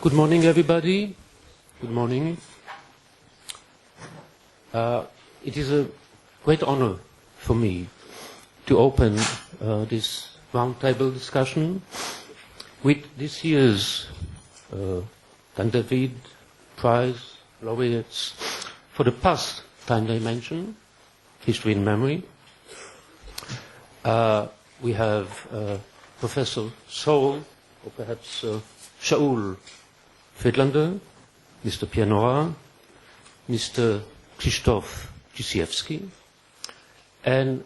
Good morning, everybody. Good morning. It is a great honor for me to open this roundtable discussion with this year's Dan David Prize Laureates for the past time dimension, history and memory. We have Professor Saul, or perhaps Saul Friedlander, Mr. Pierre Nora, Mr. Krzysztof Czyzewski. And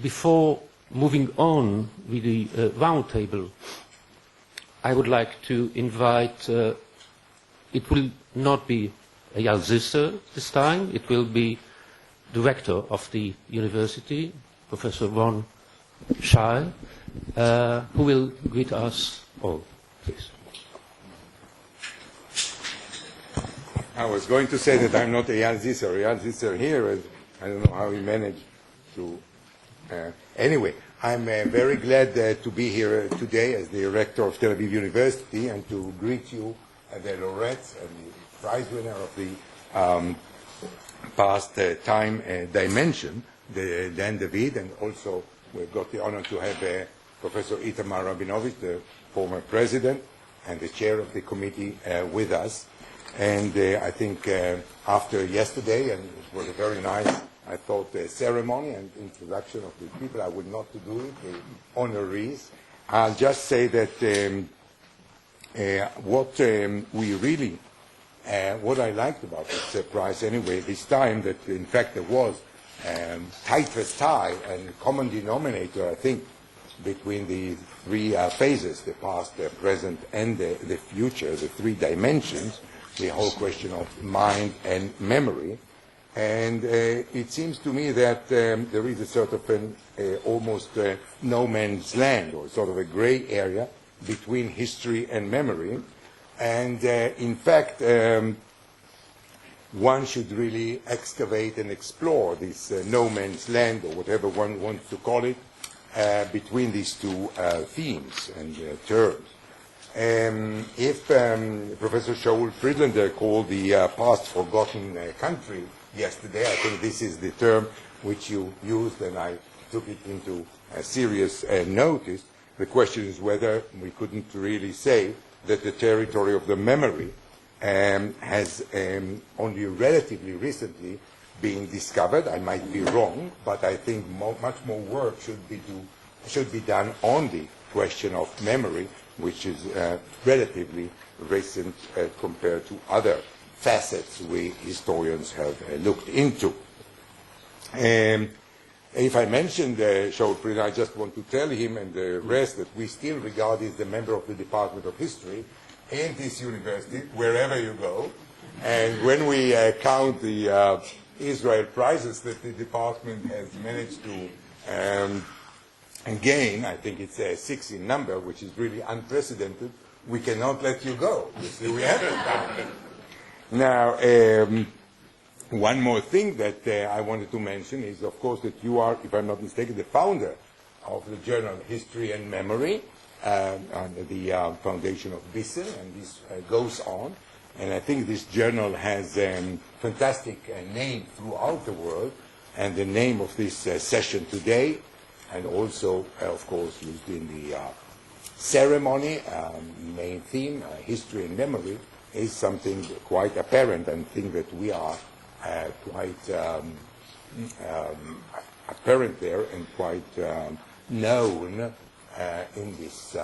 before moving on with the roundtable, I would like to invite, it will not be Eyal Zisser this time, it will be the Rector of the University, Professor Joan, Shay, who will greet us all, please. I was going to say that I'm not Eyal Zisser. Eyal Zisser here, I don't know how he managed to... anyway, I'm very glad to be here today as the Rector of Tel Aviv University and to greet you, the Laureates and the prize winner of the past time dimension, the Dan David, and also we've got the honor to have Professor Itamar Rabinovich, the former president and the chair of the committee with us. And I think after yesterday, and it was a very nice, I thought, ceremony and introduction of the people, I would not to do it, the honorees. I'll just say that what we really, what I liked about this prize anyway, this time, that in fact there was tightest tie and common denominator, I think, between the three phases, the past, the present, and the future, the three dimensions, the whole question of mind and memory. And it seems to me that there is a sort of an almost no man's land, or sort of a gray area between history and memory. And in fact, one should really excavate and explore this no man's land, or whatever one wants to call it, between these two themes and terms. If Professor Saul Friedlander called the past forgotten country yesterday, I think this is the term which you used, and I took it into a serious notice. The question is whether we couldn't really say that the territory of the memory has only relatively recently been discovered. I might be wrong, but I think much more work should be done on the question of memory, which is relatively recent compared to other facets we historians have looked into. If I mentioned Saul Friedlander, I just want to tell him and the rest that we still regard him as a member of the Department of History in this university, wherever you go. And when we count the Israel prizes that the department has managed to gain, I think it's 6 in number, which is really unprecedented. We cannot let you go. You see, we haven't done it. Now, one more thing that I wanted to mention is, of course, that you are, if I'm not mistaken, the founder of the journal History and Memory, under the foundation of Wissen, and this goes on. And I think this journal has a fantastic name throughout the world, and the name of this session today, and also, of course, used in the ceremony, main theme, history and memory, is something quite apparent, and think that we are quite apparent there and quite known in this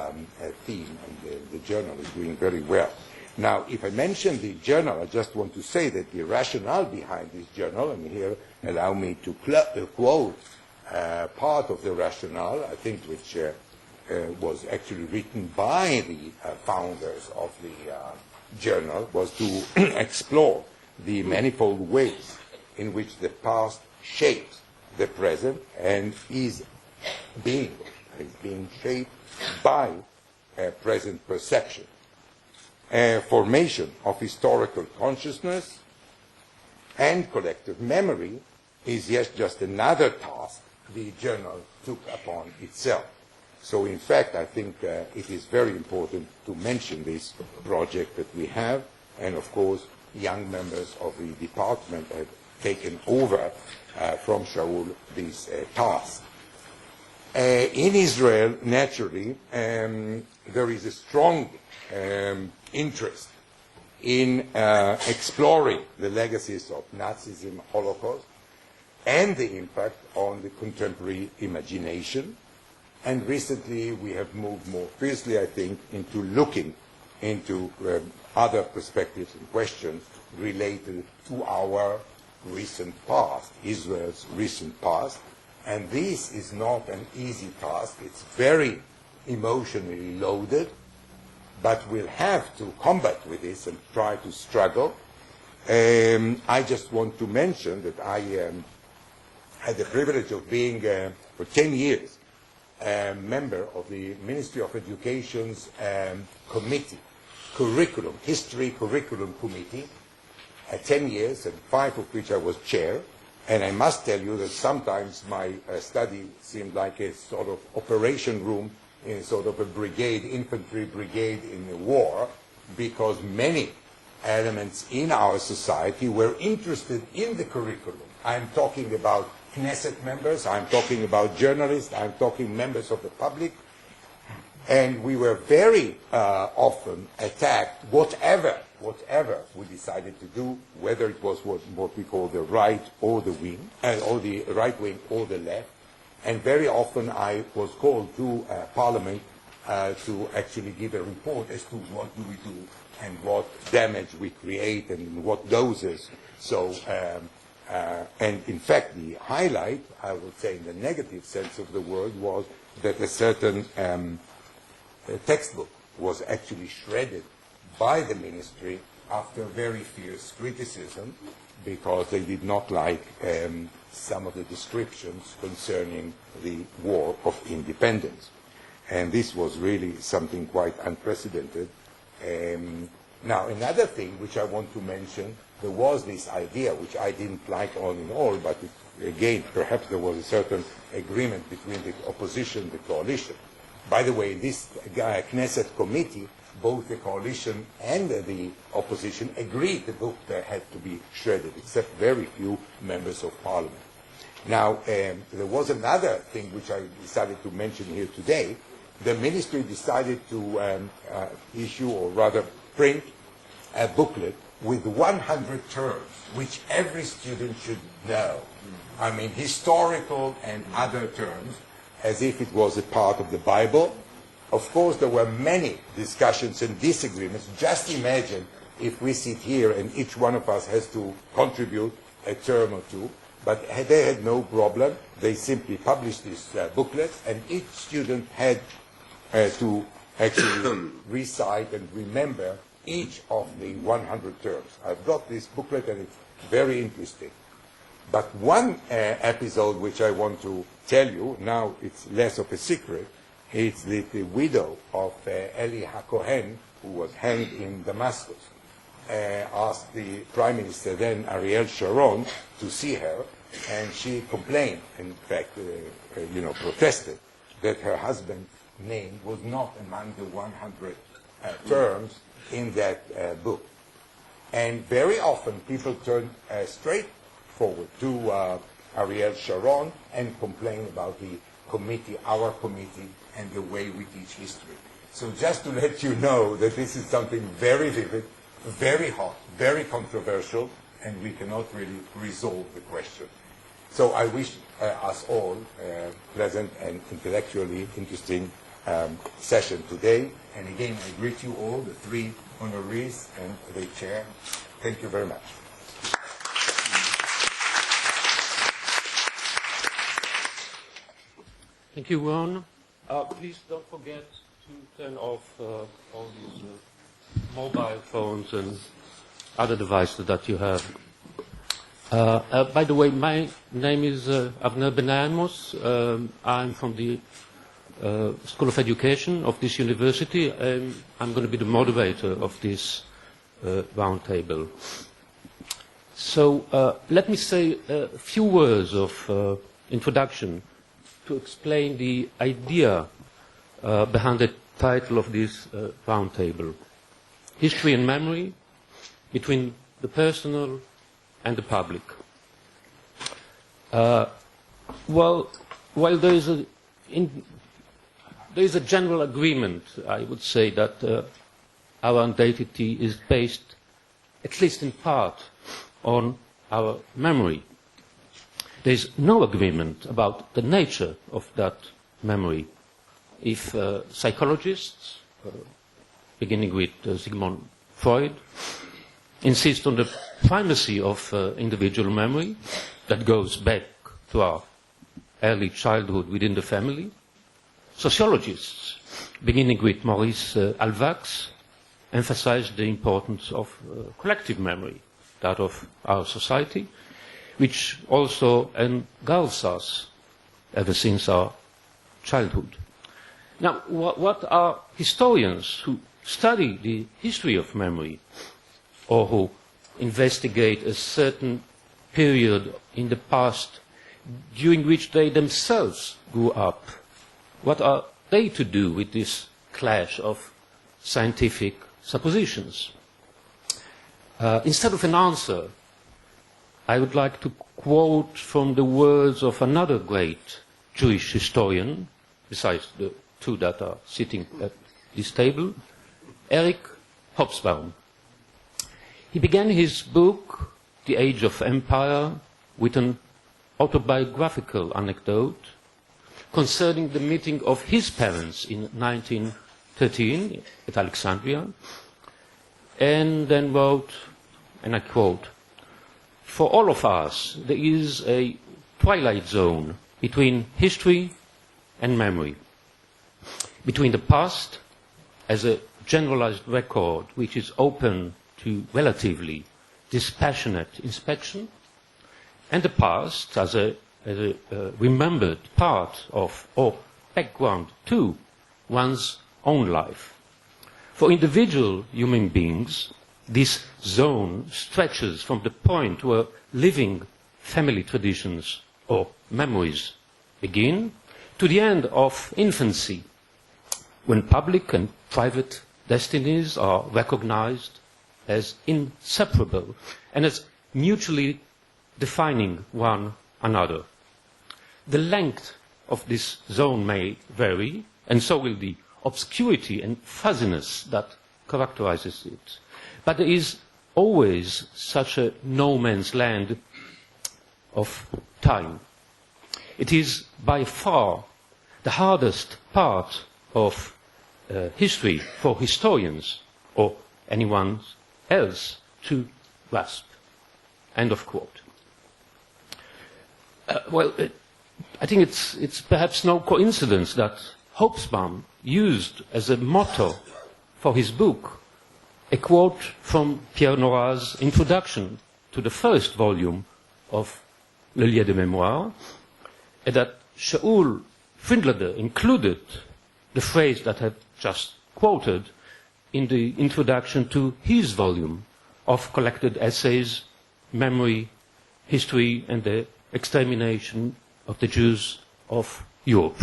theme, and the journal is doing very well. Now, if I mention the journal, I just want to say that the rationale behind this journal, and here allow me to quote part of the rationale, I think, which was actually written by the founders of the journal, was to explore the manifold ways in which the past shapes the present and is being shaped by present perception. Formation of historical consciousness and collective memory is just another task the journal took upon itself. So in fact, I think it is very important to mention this project that we have, and of course, young members of the department have taken over from Shaul this task. In Israel, naturally, there is a strong interest in exploring the legacies of Nazism, Holocaust, and the impact on the contemporary imagination. And recently we have moved more fiercely, I think, into looking into other perspectives and questions related to our recent past, Israel's recent past. And this is not an easy task. It's very emotionally loaded, but we'll have to combat with this and try to struggle. I just want to mention that I had the privilege of being, for 10 years, a member of the Ministry of Education's committee, curriculum, history curriculum committee, 10 years, and 5 of which I was chair. And I must tell you that sometimes my study seemed like a sort of operation room in sort of a brigade, infantry brigade in the war, because many elements in our society were interested in the curriculum. I'm talking about Knesset members, I'm talking about journalists, I'm talking members of the public, and we were very often attacked, whatever we decided to do, whether it was what we call the right or the wing, or the right wing or the left. And very often I was called to Parliament to actually give a report as to what do we do and what damage we create and in what doses. So, and in fact, the highlight, I would say in the negative sense of the word, was that a certain textbook was actually shredded by the ministry after very fierce criticism because they did not like some of the descriptions concerning the War of Independence. And this was really something quite unprecedented. Now, another thing which I want to mention, there was this idea, which I didn't like all in all, but again, perhaps there was a certain agreement between the opposition and the coalition. By the way, this Knesset committee, both the coalition and the opposition agreed the book had to be shredded, except very few members of parliament. Now, there was another thing which I decided to mention here today. The ministry decided to issue, or rather print, a booklet with 100 terms, which every student should know. I mean, historical and other terms, as if it was a part of the Bible. Of course, there were many discussions and disagreements. Just imagine if we sit here and each one of us has to contribute a term or two. But they had no problem. They simply published this booklet, and each student had to actually recite and remember each of the 100 terms. I've got this booklet, and it's very interesting. But one episode which I want to tell you, now it's less of a secret, it's the widow of Eli HaKohen, who was hanged in Damascus, asked the Prime Minister then, Ariel Sharon, to see her, and she complained, in fact, protested, that her husband's name was not among the 100 terms in that book. And very often people turn straight forward to Ariel Sharon and complain about the committee, our committee, and the way we teach history. So just to let you know that this is something very vivid, very hot, very controversial, and we cannot really resolve the question. So I wish us all a pleasant and intellectually interesting session today. And again, I greet you all, the 3 honorees and the chair. Thank you very much. Thank you, Joan. Please don't forget to turn off all these mobile phones and other devices that you have. By the way, my name is Avner Ben-Amos. I'm from the School of Education of this university, and I'm going to be the moderator of this roundtable. So let me say a few words of introduction to explain the idea behind the title of this roundtable. History and memory between the personal and the public. While there is a general agreement, I would say, that our identity is based, at least in part, on our memory. There is no agreement about the nature of that memory. If psychologists, beginning with Sigmund Freud, insist on the primacy of individual memory that goes back to our early childhood within the family, sociologists, beginning with Maurice Alvax, emphasize the importance of collective memory, that of our society, which also engulfs us ever since our childhood. Now, what are historians who study the history of memory or who investigate a certain period in the past during which they themselves grew up? What are they to do with this clash of scientific suppositions? Instead of an answer, I would like to quote from the words of another great Jewish historian, besides the two that are sitting at this table, Eric Hobsbawm. He began his book, The Age of Empire, with an autobiographical anecdote concerning the meeting of his parents in 1913 at Alexandria, and then wrote, and I quote, "For all of us, there is a twilight zone between history and memory, between the past as a generalized record which is open to relatively dispassionate inspection, and the past as a remembered part of or background to one's own life. For individual human beings, this zone stretches from the point where living family traditions or memories begin to the end of infancy, when public and private destinies are recognized as inseparable and as mutually defining one another. The length of this zone may vary, and so will the obscurity and fuzziness that characterizes it. But there is always such a no man's land of time. It is by far the hardest part of history for historians or anyone else to grasp." End of quote. I think it's perhaps no coincidence that Hobsbawm used as a motto for his book a quote from Pierre Nora's introduction to the first volume of Le Lieu de Mémoire, and that Saul Friedlander included the phrase that I have just quoted in the introduction to his volume of collected essays, Memory, History, and the Extermination of the Jews of Europe.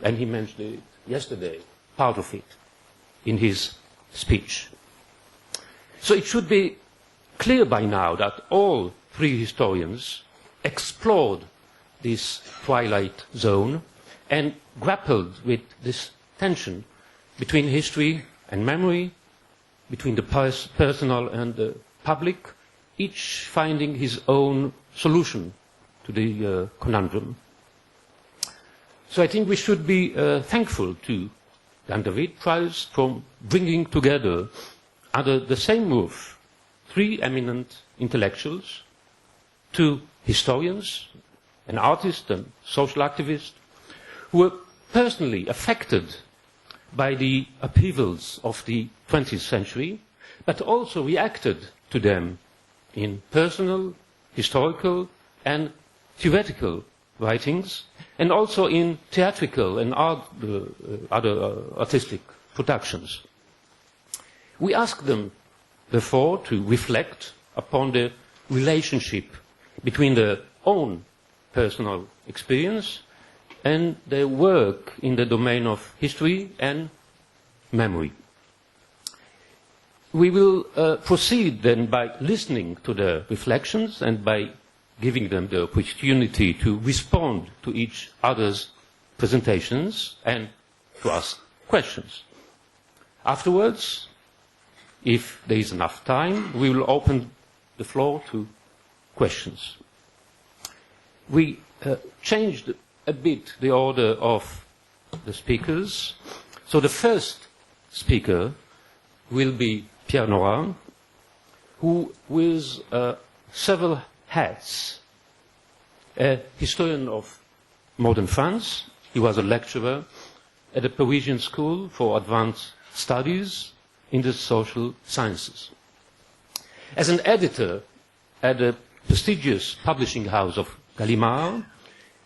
And he mentioned it yesterday, part of it, in his speech. So it should be clear by now that all three historians explored this twilight zone and grappled with this tension between history and memory, between the personal and the public, each finding his own solution to the conundrum. So I think we should be thankful to Dan David Prize for bringing together, under the same roof, three eminent intellectuals, two historians, an artist and social activist, who were personally affected by the upheavals of the 20th century, but also reacted to them in personal, historical, and theoretical writings, and also in theatrical and other artistic productions. We ask them, therefore, to reflect upon the relationship between their own personal experience and their work in the domain of history and memory. We will proceed then by listening to their reflections and by giving them the opportunity to respond to each other's presentations and to ask questions. Afterwards, if there is enough time, we will open the floor to questions. We changed a bit the order of the speakers. So the first speaker will be Pierre Nora, who wears several hats. A historian of modern France. He was a lecturer at a Parisian school for advanced studies in the social sciences. As an editor at a prestigious publishing house of Gallimard,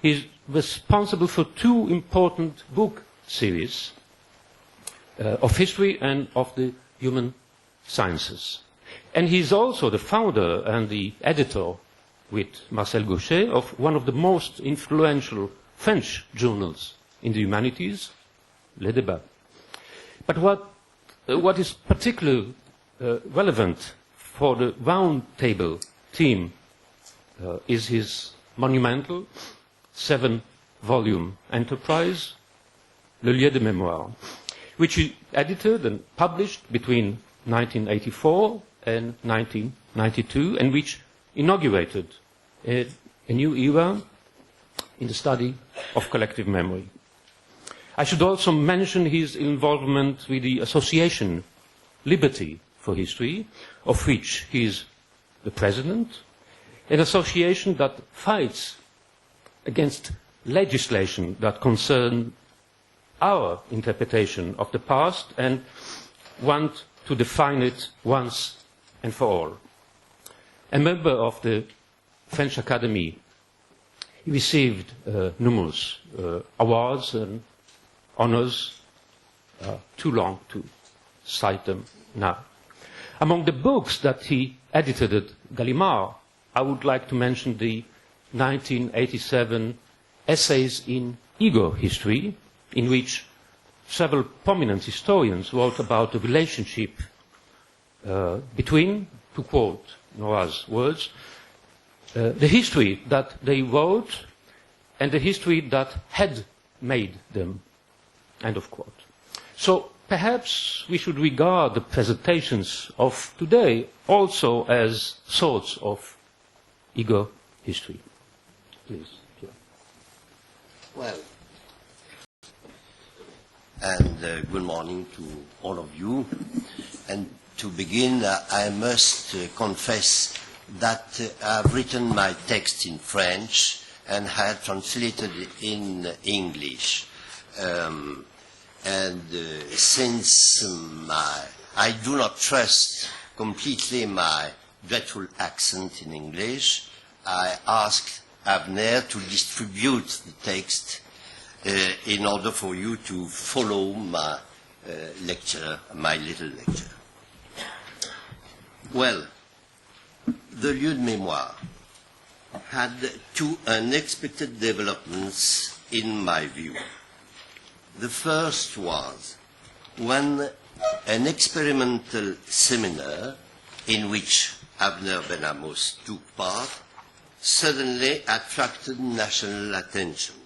he is responsible for two important book series of history and of the human sciences. And he is also the founder and the editor, with Marcel Gauchet, of one of the most influential French journals in the humanities, Le Débat. But what is particularly relevant for the round table team is his monumental 7-volume enterprise, Le Lieu de Mémoire, which he edited and published between 1984 and 1992, and which inaugurated a new era in the study of collective memory. I should also mention his involvement with the association Liberty for History, of which he is the president, an association that fights against legislation that concern our interpretation of the past and want to define it once and for all. A member of the French Academy, he received numerous awards and honors, too long to cite them now. Among the books that he edited at Gallimard, I would like to mention the 1987 Essays in Ego History, in which several prominent historians wrote about the relationship between, to quote Nora's words, the history that they wrote and the history that had made them, end of quote. So perhaps we should regard the presentations of today also as sorts of ego history. Please, Pierre. Well, and good morning to all of you. And to begin, I must confess that I've written my text in French and had translated it in English. Since I do not trust completely my dreadful accent in English, I asked Avner to distribute the text in order for you to follow my lecture, my little lecture. Well, the Lieu de Mémoire had two unexpected developments in my view. The first was when an experimental seminar in which Avner Ben-Amos took part suddenly attracted national attention.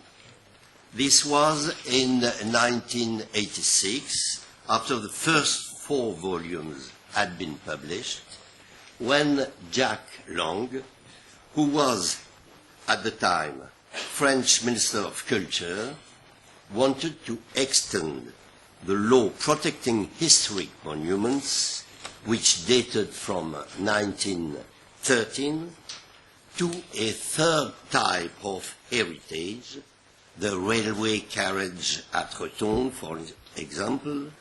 This was in 1986, after the first 4 volumes had been published, when Jacques Lang, who was at the time French Minister of Culture, wanted to extend the law protecting historic monuments, which dated from 1913, to a third type of heritage, the railway carriage at Rotonde, for example,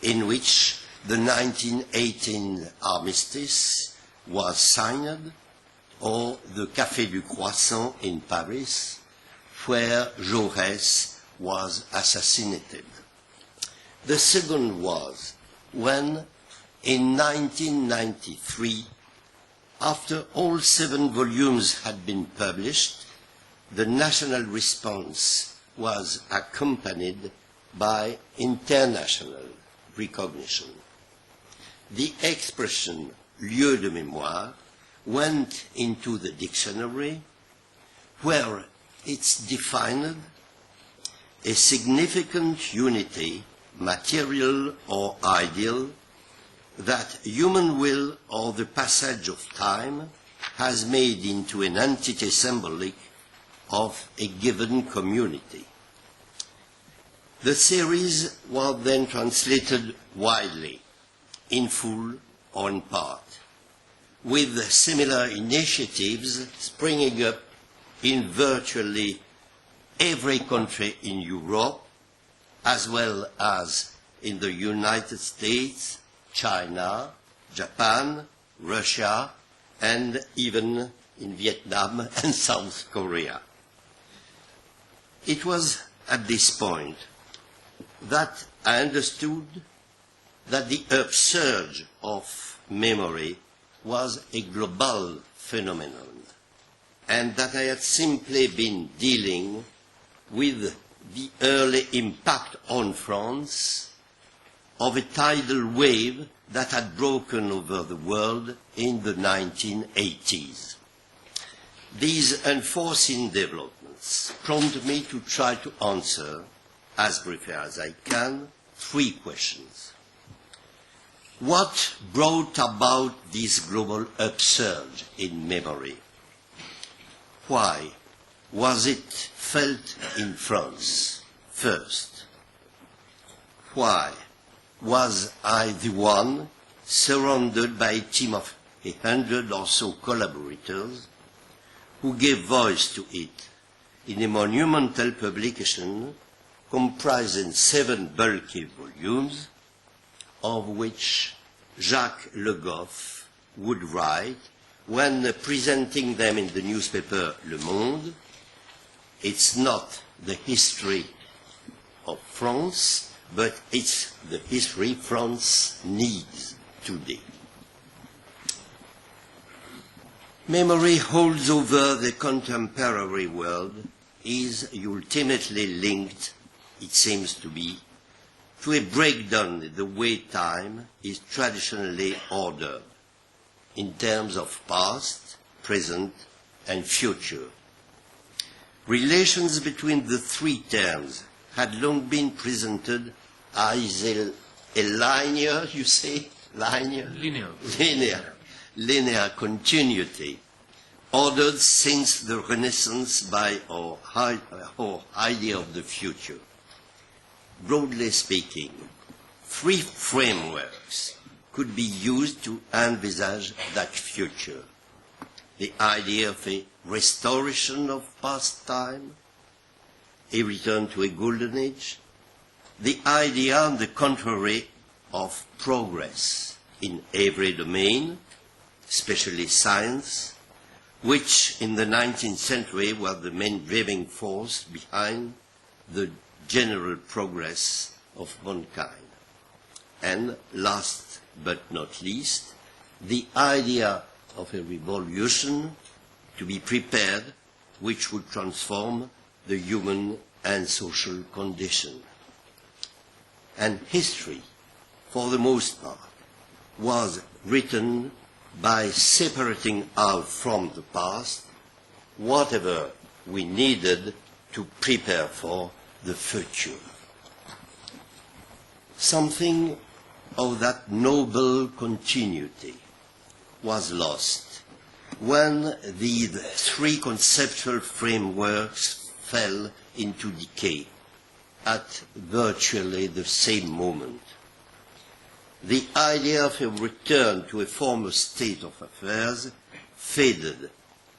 in which the 1918 armistice was signed, or the Café du Croissant in Paris, where Jaurès was assassinated. The second was when, in 1993, after all 7 volumes had been published, the national response was accompanied by international recognition. The expression lieu de mémoire went into the dictionary, where it's defined a significant unity, material or ideal, that human will or the passage of time has made into an entity symbolic of a given community. The series was then translated widely, in full or in part, with similar initiatives springing up in virtually every country in Europe, as well as in the United States, China, Japan, Russia, and even in Vietnam and South Korea. It was at this point that I understood that the upsurge of memory was a global phenomenon, and that I had simply been dealing with the early impact on France of a tidal wave that had broken over the world in the 1980s. These unforeseen developments prompted me to try to answer, as briefly as I can, 3 questions. What brought about this global upsurge in memory? Why was it felt in France first? Why was I the one, surrounded by a team of 100 or so collaborators, who gave voice to it in a monumental publication comprising 7 bulky volumes, of which Jacques Le Goff would write, when presenting them in the newspaper Le Monde, it's not the history of France, but it's the history France needs today. Memory holds over the contemporary world is ultimately linked, it seems to be, to a breakdown in the way time is traditionally ordered in terms of past, present, and future. Relations between the 3 terms had long been presented as a linear, you say? Linear? Linear continuity, ordered since the Renaissance by our idea of the future. Broadly speaking, 3 frameworks could be used to envisage that future. The idea of a restoration of past time, a return to a golden age, the idea, on the contrary, of progress in every domain, especially science, which in the 19th century was the main driving force behind the general progress of mankind. And last but not least, the idea of a revolution to be prepared, which would transform the human and social condition. And history, for the most part, was written by separating out from the past whatever we needed to prepare for the future. Something of that noble continuity was lost when the 3 conceptual frameworks fell into decay at virtually the same moment. The idea of a return to a former state of affairs faded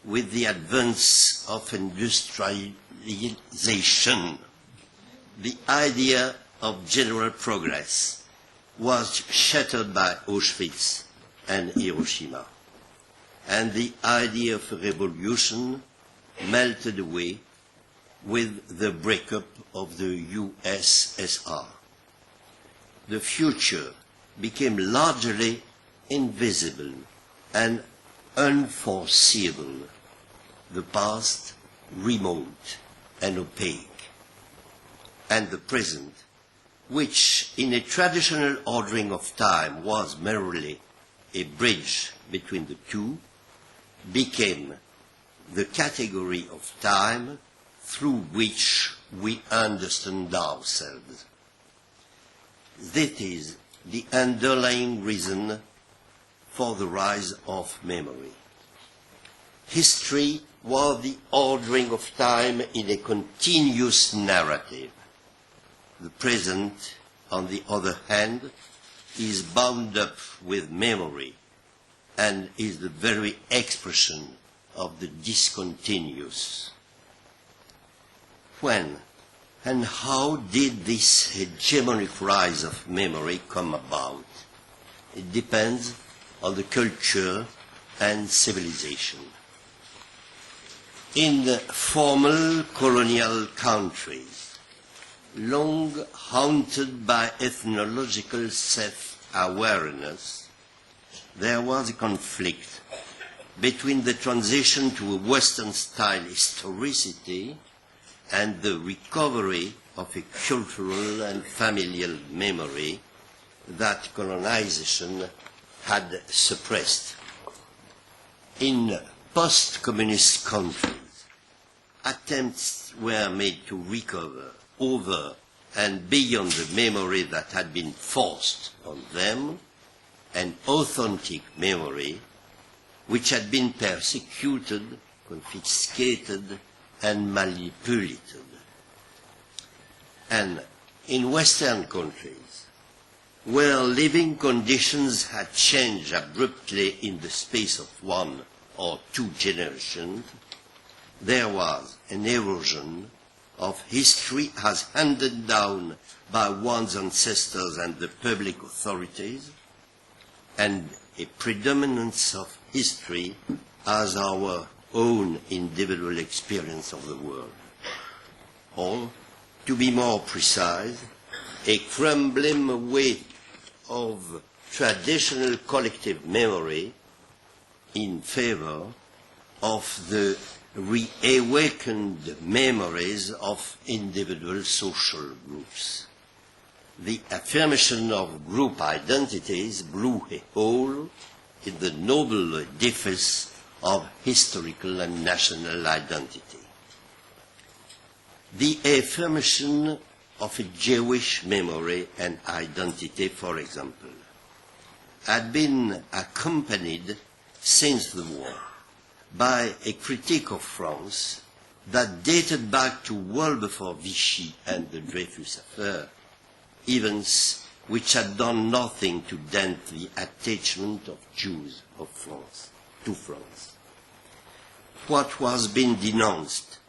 with the advance of industrialization. The idea of general progress was shattered by Auschwitz and Hiroshima, and the idea of a revolution melted away with the breakup of the USSR. The future became largely invisible and unforeseeable, the past remote and opaque. and the present, which in a traditional ordering of time was merely a bridge between the two, became the category of time through which we understand ourselves. That is the underlying reason for the rise of memory. History was the ordering of time in a continuous narrative. The present, on the other hand, is bound up with memory and is the very expression of the discontinuous. When and how did this hegemonic rise of memory come about? It depends on the culture and civilization. In the formal colonial countries, long haunted by ethnological self-awareness, there was a conflict between the transition to a Western-style historicity and the recovery of a cultural and familial memory that colonization had suppressed. In post-communist countries, attempts were made to recover over and beyond the memory that had been forced on them an authentic memory which had been persecuted, confiscated, and manipulated. And in Western countries, where living conditions had changed abruptly in the space of 1 or 2 generations, there was an erosion of history as handed down by one's ancestors and the public authorities, and a predominance of history as our own individual experience of the world. Or, to be more precise, a crumbling away of traditional collective memory in favor of the reawakened memories of individual social groups. The affirmation of group identities blew a hole in the noble edifice of historical and national identity. The affirmation of a Jewish memory and identity, for example, had been accompanied since the war by a critique of France that dated back to well before Vichy and the Dreyfus affair, events which had done nothing to dent the attachment of Jews of France to France. What was being denounced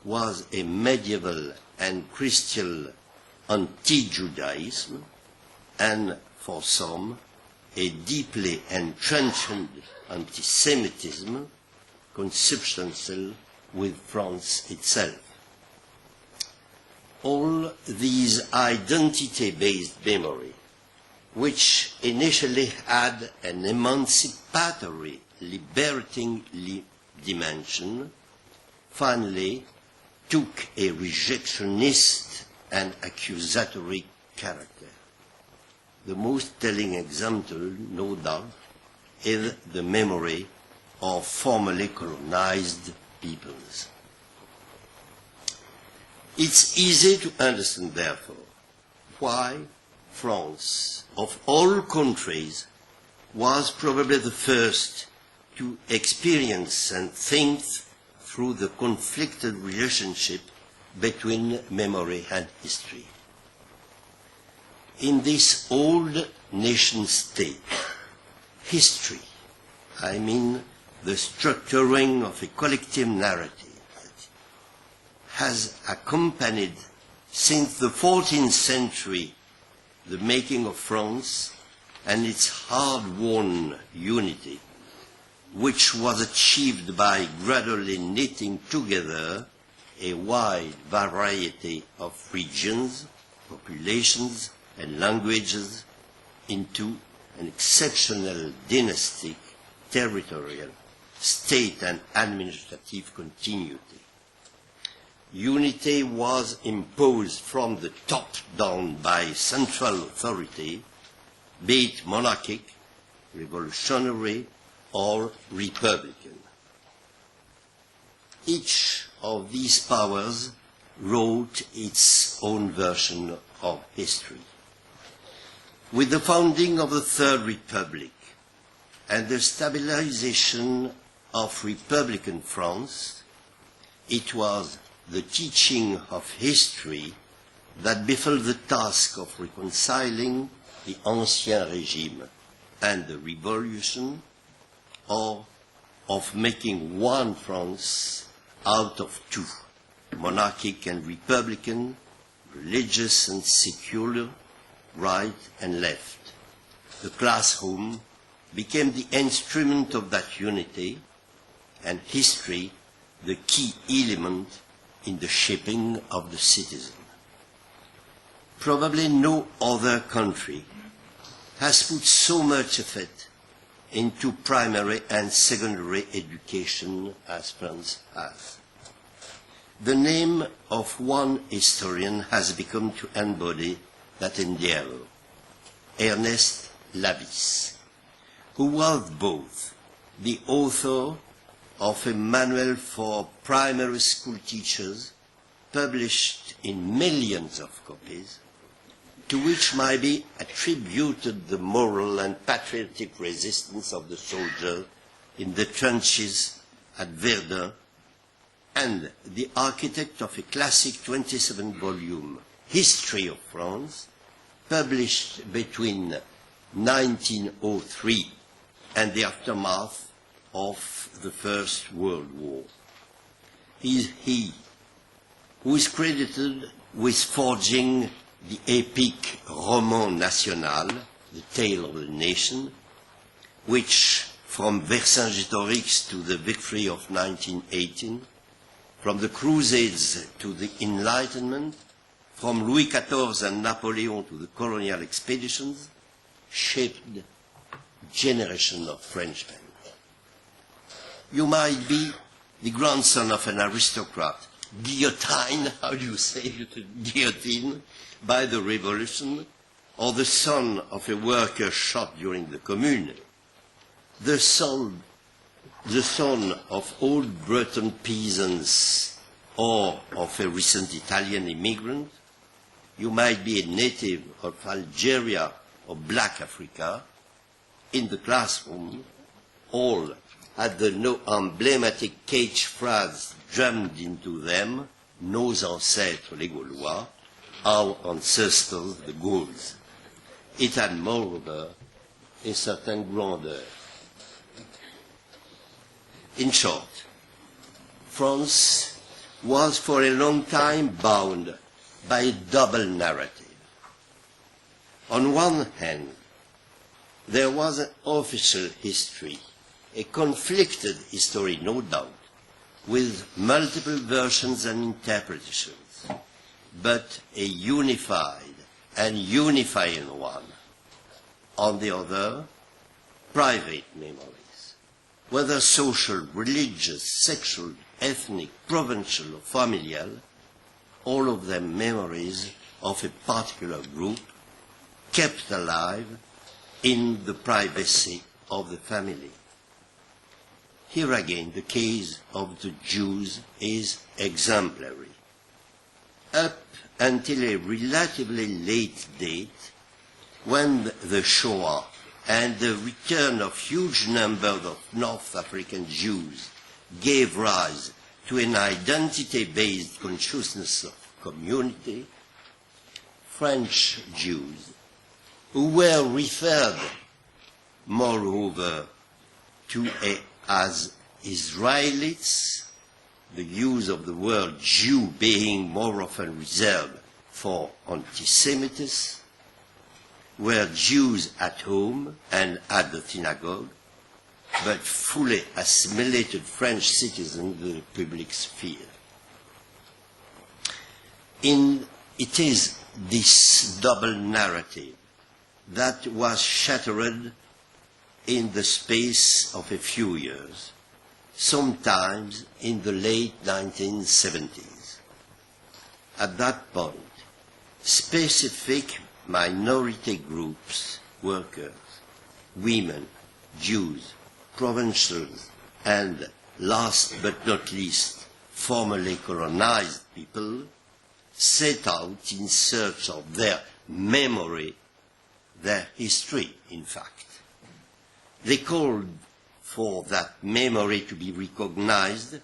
was a medieval and Christian anti-Judaism, and for some, a deeply entrenched anti-Semitism consubstantial with France itself. All these identity-based memory, which initially had an emancipatory, liberating dimension, finally took a rejectionist and accusatory character. The most telling example, no doubt, is the memory of formerly colonized peoples. It's easy to understand, therefore, why France, of all countries, was probably the first to experience and think through the conflicted relationship between memory and history. In this old nation-state, history, I mean the structuring of a collective narrative, has accompanied since the 14th century the making of France and its hard-won unity, which was achieved by gradually knitting together a wide variety of regions, populations, and languages into an exceptional dynastic, territorial, state and administrative continuity. unity was imposed from the top down by central authority, be it monarchic, revolutionary, or republican. Each of these powers wrote its own version of history. With the founding of the Third Republic and the stabilization of Republican France, it was the teaching of history that befell the task of reconciling the Ancien Régime and the Revolution, or of making one France out of two, monarchic and republican, religious and secular, right and left. The classroom became the instrument of that unity, and history the key element in the shaping of the citizen. Probably no other country has put so much effort into primary and secondary education as France has. The name of one historian has become to embody that endeavor, Ernest Lavis, who was both the author of a manual for primary school teachers published in millions of copies, to which might be attributed the moral and patriotic resistance of the soldiers in the trenches at Verdun, and the architect of a classic 27-volume History of France, published between 1903 and the aftermath of the First World War. He who is credited with forging the epic Roman National, the tale of the nation, which from Vercingétorix to the victory of 1918, from the Crusades to the Enlightenment, from Louis XIV and Napoleon to the colonial expeditions, shaped a generation of Frenchmen. You might be the grandson of an aristocrat, guillotined, how do you say it, guillotined, by the revolution, or the son of a worker shot during the Commune, the son of old Breton peasants, or of a recent Italian immigrant. You might be a native of Algeria or Black Africa. In the classroom, all had the no emblematic cage phrase drummed into them, nos ancêtres les Gaulois, our ancestors the Gauls. It had moreover a certain grandeur. In short, France was for a long time bound by a double narrative. On one hand, there was an official history, a conflicted history, no doubt, with multiple versions and interpretations, but a unified and unifying one. On the other, private memories, whether social, religious, sexual, ethnic, provincial, or familial, all of them memories of a particular group kept alive in the privacy of the family. Here again, the case of the Jews is exemplary. Up until a relatively late date, when the Shoah and the return of huge numbers of North African Jews gave rise to an identity-based consciousness of community, French Jews, who were referred, moreover, to as Israelites, the use of the word Jew being more often reserved for anti-Semitism, were Jews at home and at the synagogue, but fully assimilated French citizens in the public sphere. It is this double narrative that was shattered in the space of a few years, sometimes in the late 1970s. at that point, specific minority groups, workers, women, Jews, provincials, and last but not least, formerly colonized people, set out in search of their memory, their history, in fact. They called for that memory to be recognized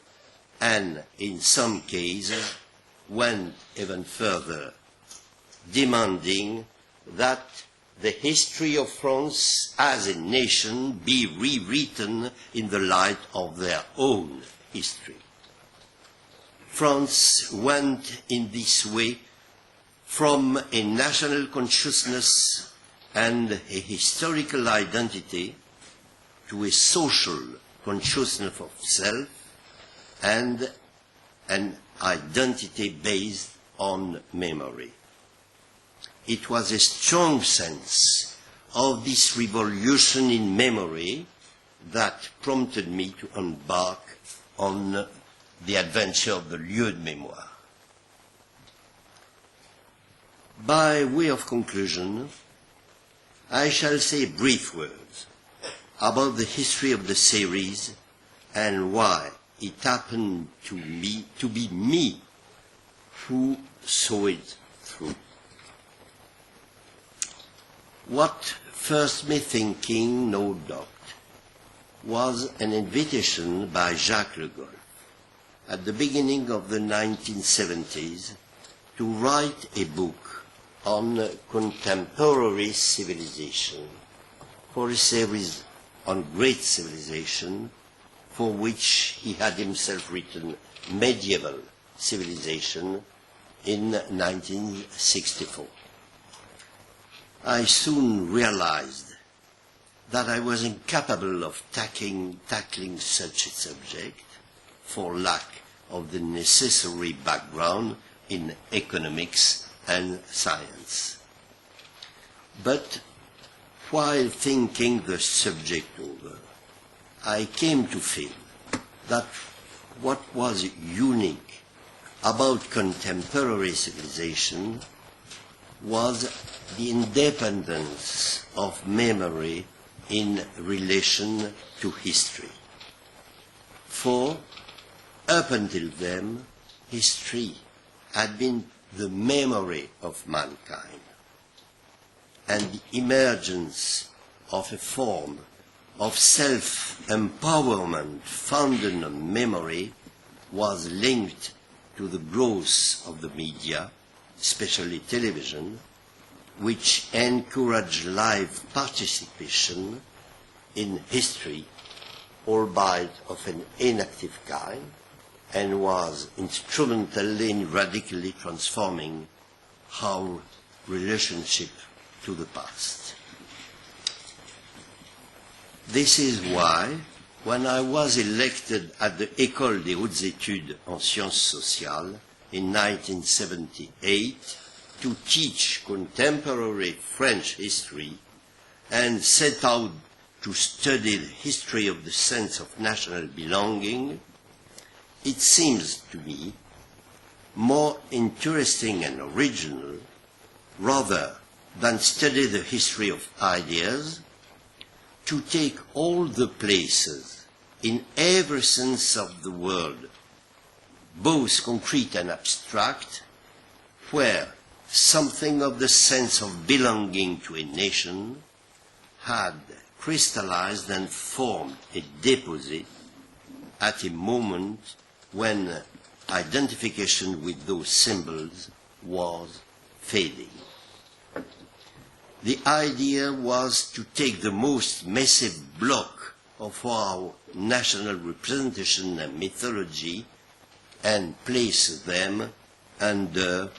and, in some cases, went even further, demanding that the history of France as a nation be rewritten in the light of their own history. France went in this way from a national consciousness and a historical identity to a social consciousness of self and an identity based on memory. It was a strong sense of this revolution in memory that prompted me to embark on the adventure of the lieu de mémoire. By way of conclusion, I shall say brief words about the history of the series and why it happened to be me who saw it through. What first me thinking, no doubt, was an invitation by Jacques Le Goff at the beginning of the 1970s to write a book on contemporary civilization, for a series on great civilization, for which he had himself written Medieval Civilization in 1964. I soon realized that I was incapable of tackling such a subject for lack of the necessary background in economics and science. But while thinking the subject over, I came to feel that what was unique about contemporary civilization was the independence of memory in relation to history. For up until then, history had been the memory of mankind, and the emergence of a form of self-empowerment founded on memory was linked to the growth of the media, especially television, which encouraged live participation in history, albeit of an inactive kind, and was instrumental in radically transforming our relationship to the past. This is why, when I was elected at the École des Hautes Études en Sciences Sociales in 1978 to teach contemporary French history and set out to study the history of the sense of national belonging, it seems to me more interesting and original, rather than study the history of ideas, to take all the places in every sense of the world, both concrete and abstract, where something of the sense of belonging to a nation had crystallized and formed a deposit at a moment when identification with those symbols was fading. The idea was to take the most massive block of our national representation and mythology and place them under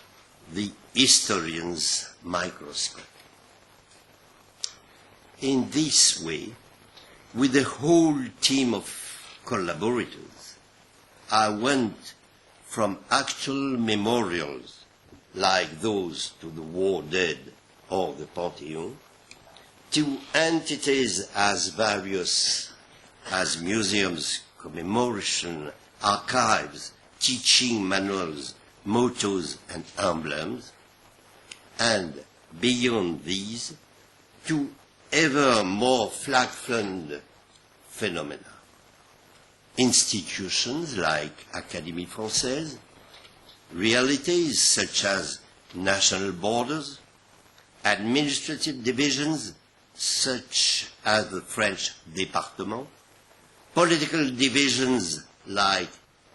the historian's microscope. In this way, with a whole team of collaborators, I went from actual memorials like those to the war dead or the Panthéon, to entities as various as museums, commemoration, archives, teaching manuals, mottos and emblems, and beyond these, to ever more flag-flung phenomena. Institutions like Académie Française, realities such as national borders, administrative divisions such as the French département, political divisions like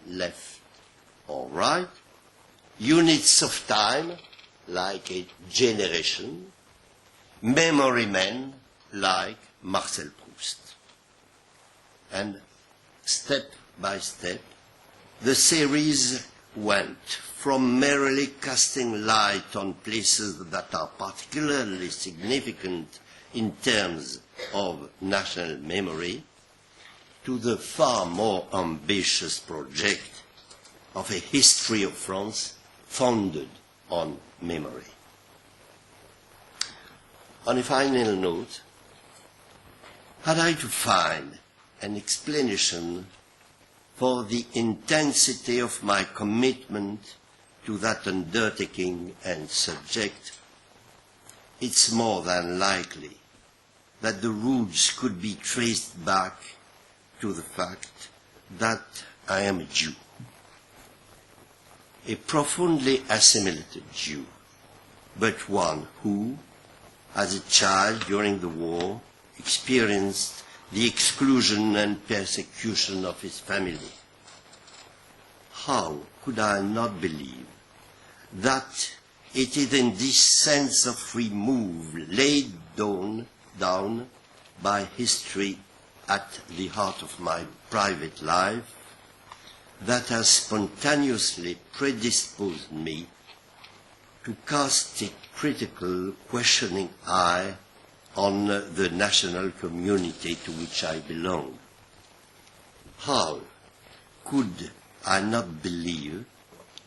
left or right, units of time like a generation, memory men like Marcel Proust. And step by step, the series went from merely casting light on places that are particularly significant in terms of national memory to the far more ambitious project of a history of France founded on memory. On a final note, had I to find an explanation for the intensity of my commitment to that undertaking and subject, it's more than likely that the roots could be traced back to the fact that I am a Jew, a profoundly assimilated Jew, but one who, as a child during the war, experienced the exclusion and persecution of his family. How could I not believe that it is in this sense of remove laid down by history at the heart of my private life that has spontaneously predisposed me to cast a critical, questioning eye on the national community to which I belong? How could I not believe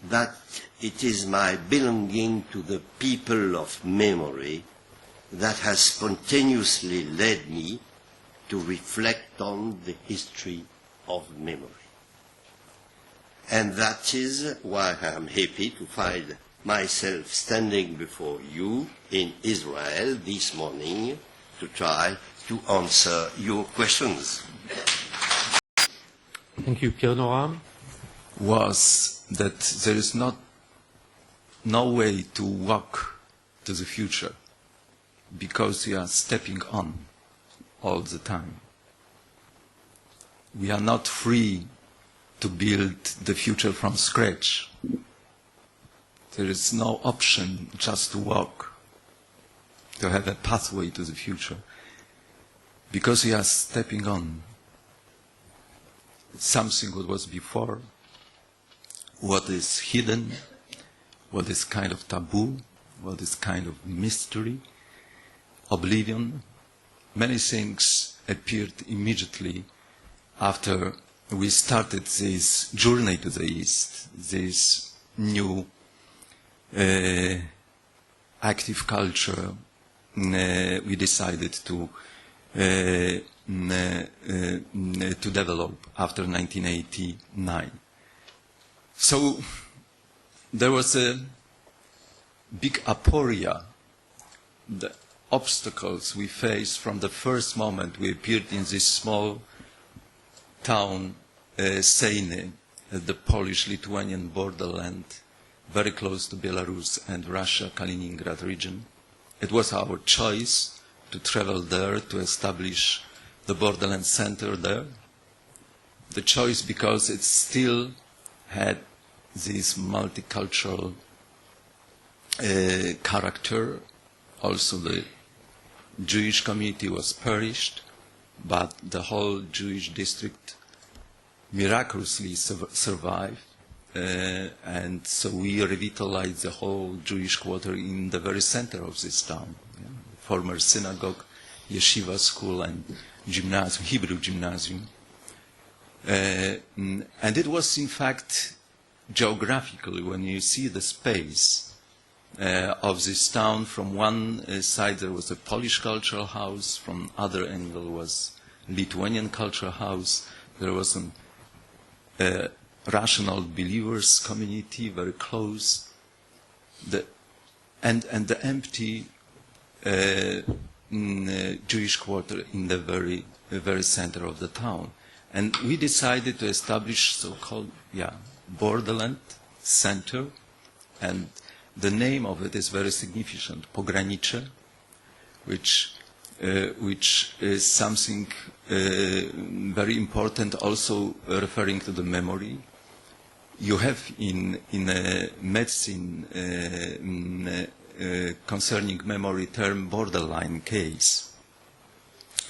that it is my belonging to the people of memory that has spontaneously led me to reflect on the history of memory? And that is why I am happy to find myself standing before you in Israel this morning to try to answer your questions. Thank you, Pierre Nora. Was that there is no way to walk to the future because we are stepping on all the time. We are not free to build the future from scratch. There is no option just to walk, to have a pathway to the future, because we are stepping on something that was before, what is hidden, what is kind of taboo, what is kind of mystery, oblivion. Many things appeared immediately after we started this journey to the East, this new active culture we decided to develop after 1989. So there was a big aporia, the obstacles we faced from the first moment we appeared in this small town, Sejny, at the Polish-Lithuanian borderland, very close to Belarus and Russia, Kaliningrad region. It was our choice to travel there, to establish the borderland center there. The choice because it still had this multicultural character. Also the Jewish community was perished, but the whole Jewish district miraculously survived. And so we revitalized the whole Jewish quarter in the very center of this town. Yeah. Former synagogue, yeshiva school, and gymnasium, Hebrew gymnasium. And it was, in fact, geographically, when you see the space of this town, from one side there was a Polish cultural house, from other angle was Lithuanian cultural house. There was an rational believers community, very close, and the empty Jewish quarter in the very center of the town. And we decided to establish so-called borderland center, and the name of it is very significant, Pogranicze, which is something very important, also referring to the memory. You have in medicine concerning memory term borderline case,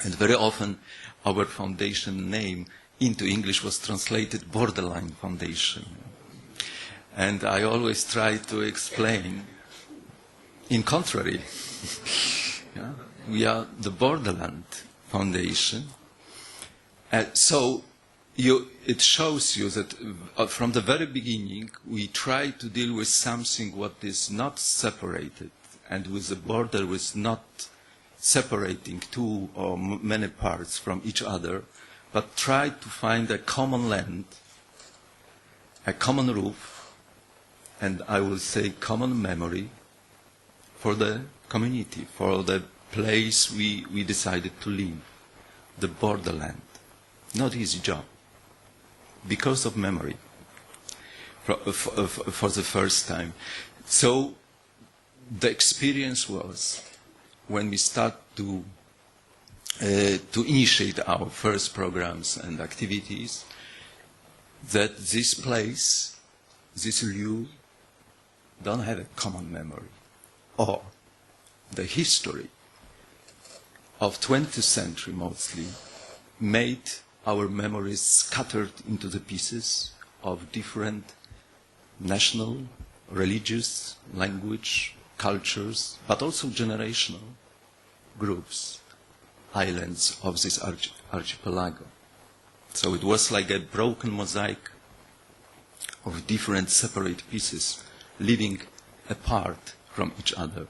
and very often our foundation name into English was translated Borderline Foundation. And I always try to explain, in contrary, we are the Borderland Foundation. So it shows you that from the very beginning we try to deal with something what is not separated, and with the border was not separating two or many parts from each other, but try to find a common land, a common roof, and I will say common memory for the community, for the place we decided to live, the borderland. Not easy job, because of memory, for the first time. So the experience was, when we start to initiate our first programs and activities, that this place, this lieu, don't have a common memory, or the history of 20th century mostly made our memories scattered into the pieces of different national, religious, language, cultures, but also generational groups, islands of this archipelago. So it was like a broken mosaic of different separate pieces living apart from each other,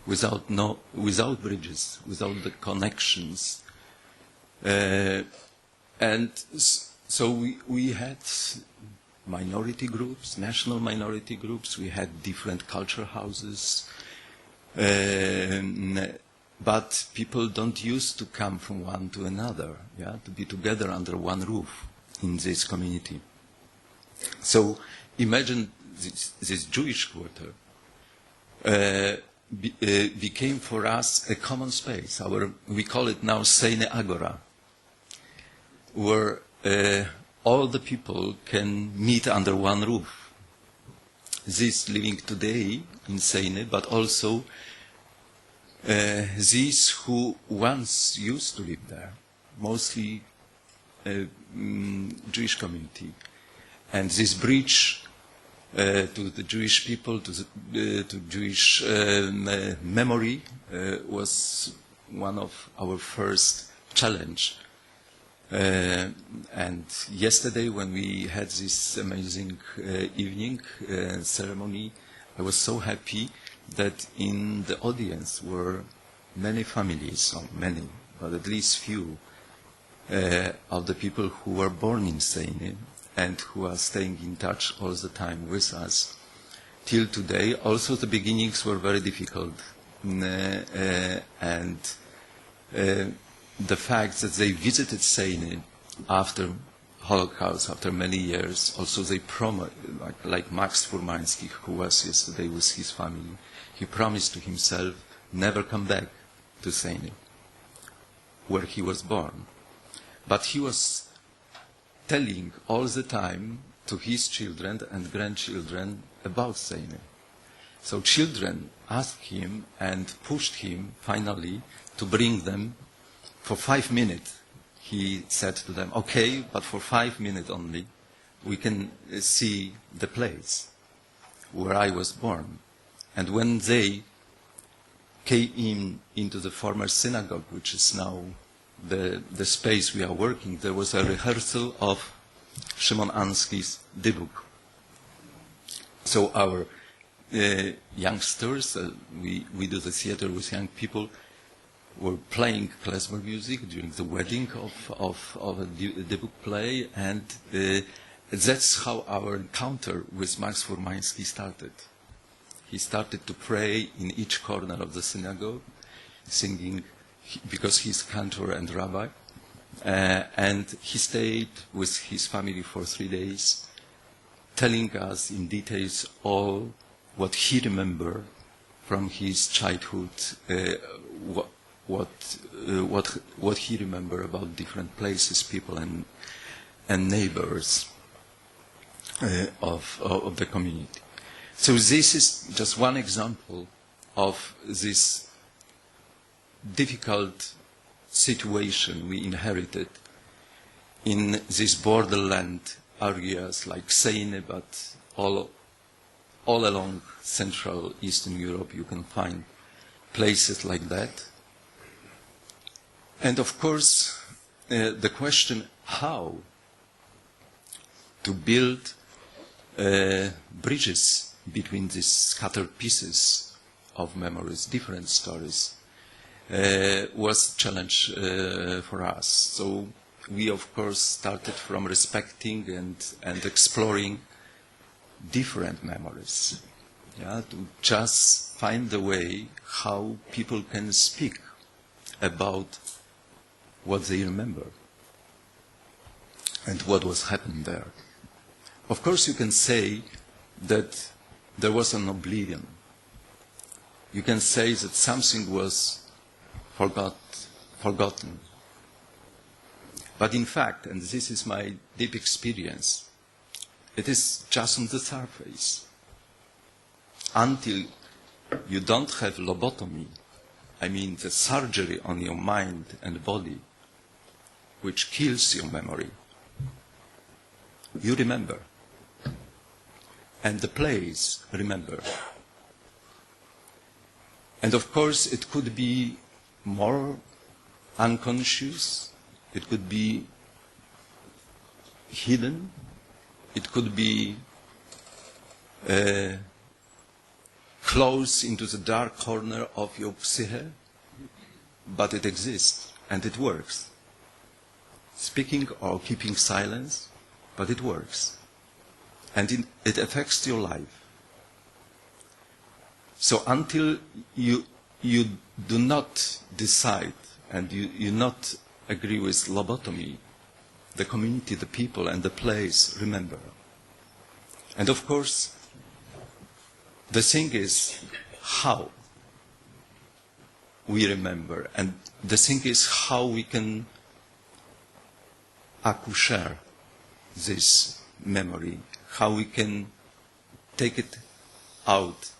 without bridges, without the connections. And so we had minority groups, national minority groups, we had different culture houses, but people don't used to come from one to another, to be together under one roof in this community. So imagine this Jewish quarter became for us a common space. We call it now Seine Agora, where all the people can meet under one roof. These living today in Seine, but also these who once used to live there, mostly Jewish community. And this bridge to the Jewish people, to Jewish memory, was one of our first challenge. And yesterday, when we had this amazing evening ceremony, I was so happy that in the audience were many families, or many, but at least few, of the people who were born in Seine and who are staying in touch all the time with us till today. Also, the beginnings were very difficult, and the fact that they visited Seine after Holocaust, after many years, also they promised, like Max Furmański, who was yesterday with his family, he promised to himself never come back to Seine, where he was born. But he was telling all the time to his children and grandchildren about Seine. So children asked him and pushed him finally to bring them for 5 minutes. He said to them, okay, but for 5 minutes only, we can see the place where I was born. And when they came into the former synagogue, which is now the space we are working, there was a rehearsal of Szymon Anski's Dybuk. So our youngsters, we do the theater with young people, were playing klezmer music during the wedding of a Dybuk play, and that's how our encounter with Max Furmański started. He started to pray in each corner of the synagogue, singing, because he's cantor and rabbi, and he stayed with his family for 3 days, telling us in details all what he remembered from his childhood, what he remembered about different places, people, and neighbors of the community. So this is just one example of this difficult situation we inherited in these borderland areas like Seine, but all along Central Eastern Europe you can find places like that. And of course, the question how to build bridges between these scattered pieces of memories, different stories, was a challenge for us. So we, of course, started from respecting and exploring different memories, to just find a way how people can speak about what they remember and what was happening there. Of course, you can say that there was an oblivion. You can say that something was forgotten. But in fact, and this is my deep experience, it is just on the surface. Until you don't have lobotomy, I mean the surgery on your mind and body, which kills your memory, you remember. And the place, remember. And of course, it could be more unconscious, it could be hidden, it could be close into the dark corner of your psyche, but it exists and it works. Speaking or keeping silence, but it works. And it affects your life. So until you do not decide and you not agree with lobotomy, the community, the people, and the place remember. And of course, the thing is how we remember, and the thing is how we can accoucher this memory, how we can take it out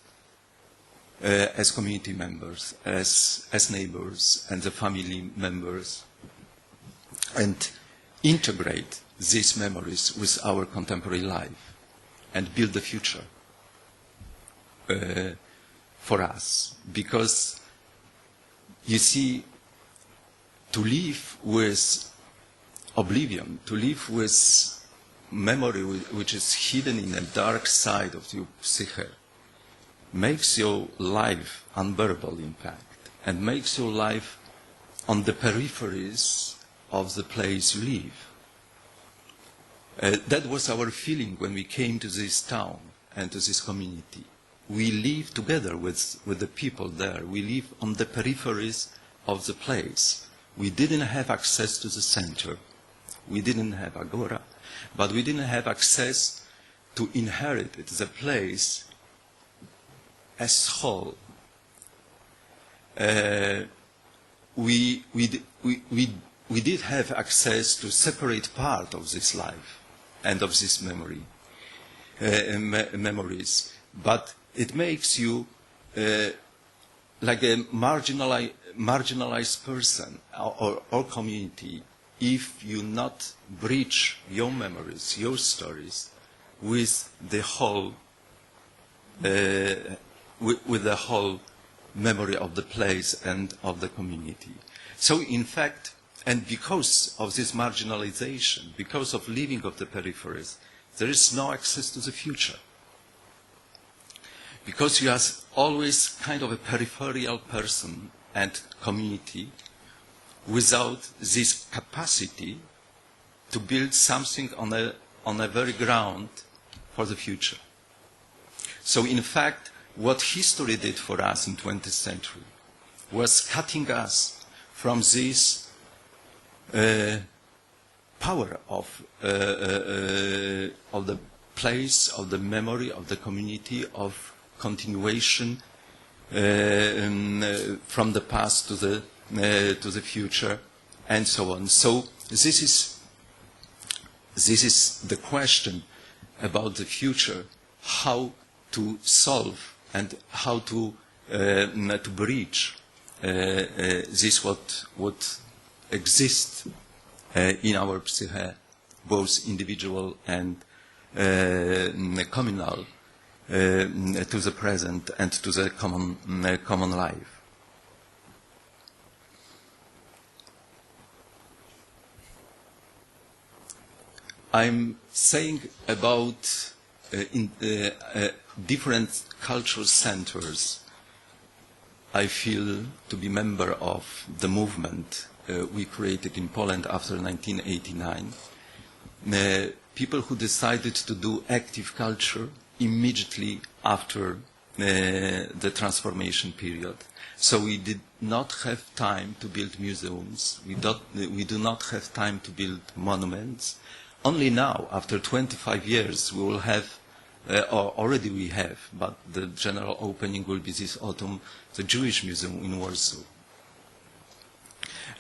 as community members, as neighbors, and the family members, and integrate these memories with our contemporary life and build the future for us. Because, you see, to live with oblivion, to live with memory which is hidden in the dark side of your psyche, makes your life unbearable, in fact, and makes your life on the peripheries of the place you live. That was our feeling when we came to this town and to this community. We live together with the people there. We live on the peripheries of the place. We didn't have access to the center. We didn't have agora, but we didn't have access to inherit it, the place as whole. We did have access to separate part of this life and of this memories, but it makes you like a marginalized person or community if you not bridge your memories, your stories, with the whole memory of the place and of the community. So in fact, and because of this marginalization, because of living of the peripheries, there is no access to the future. Because you are always kind of a peripheral person and community without this capacity to build something on on a very ground for the future. So in fact, what history did for us in 20th century was cutting us from this power of the place, of the memory, of the community, of continuation from the past to the future, and so on. So this is the question about the future: how to solve and how to bridge this what exists in our psyche, both individual and communal, to the present and to the common life. I'm saying about different cultural centers. I feel to be member of the movement we created in Poland after 1989. People who decided to do active culture immediately after the transformation period. So we did not have time to build museums. We do not have time to build monuments. Only now, after 25 years, we will have, or already we have, but the general opening will be this autumn, the Jewish Museum in Warsaw.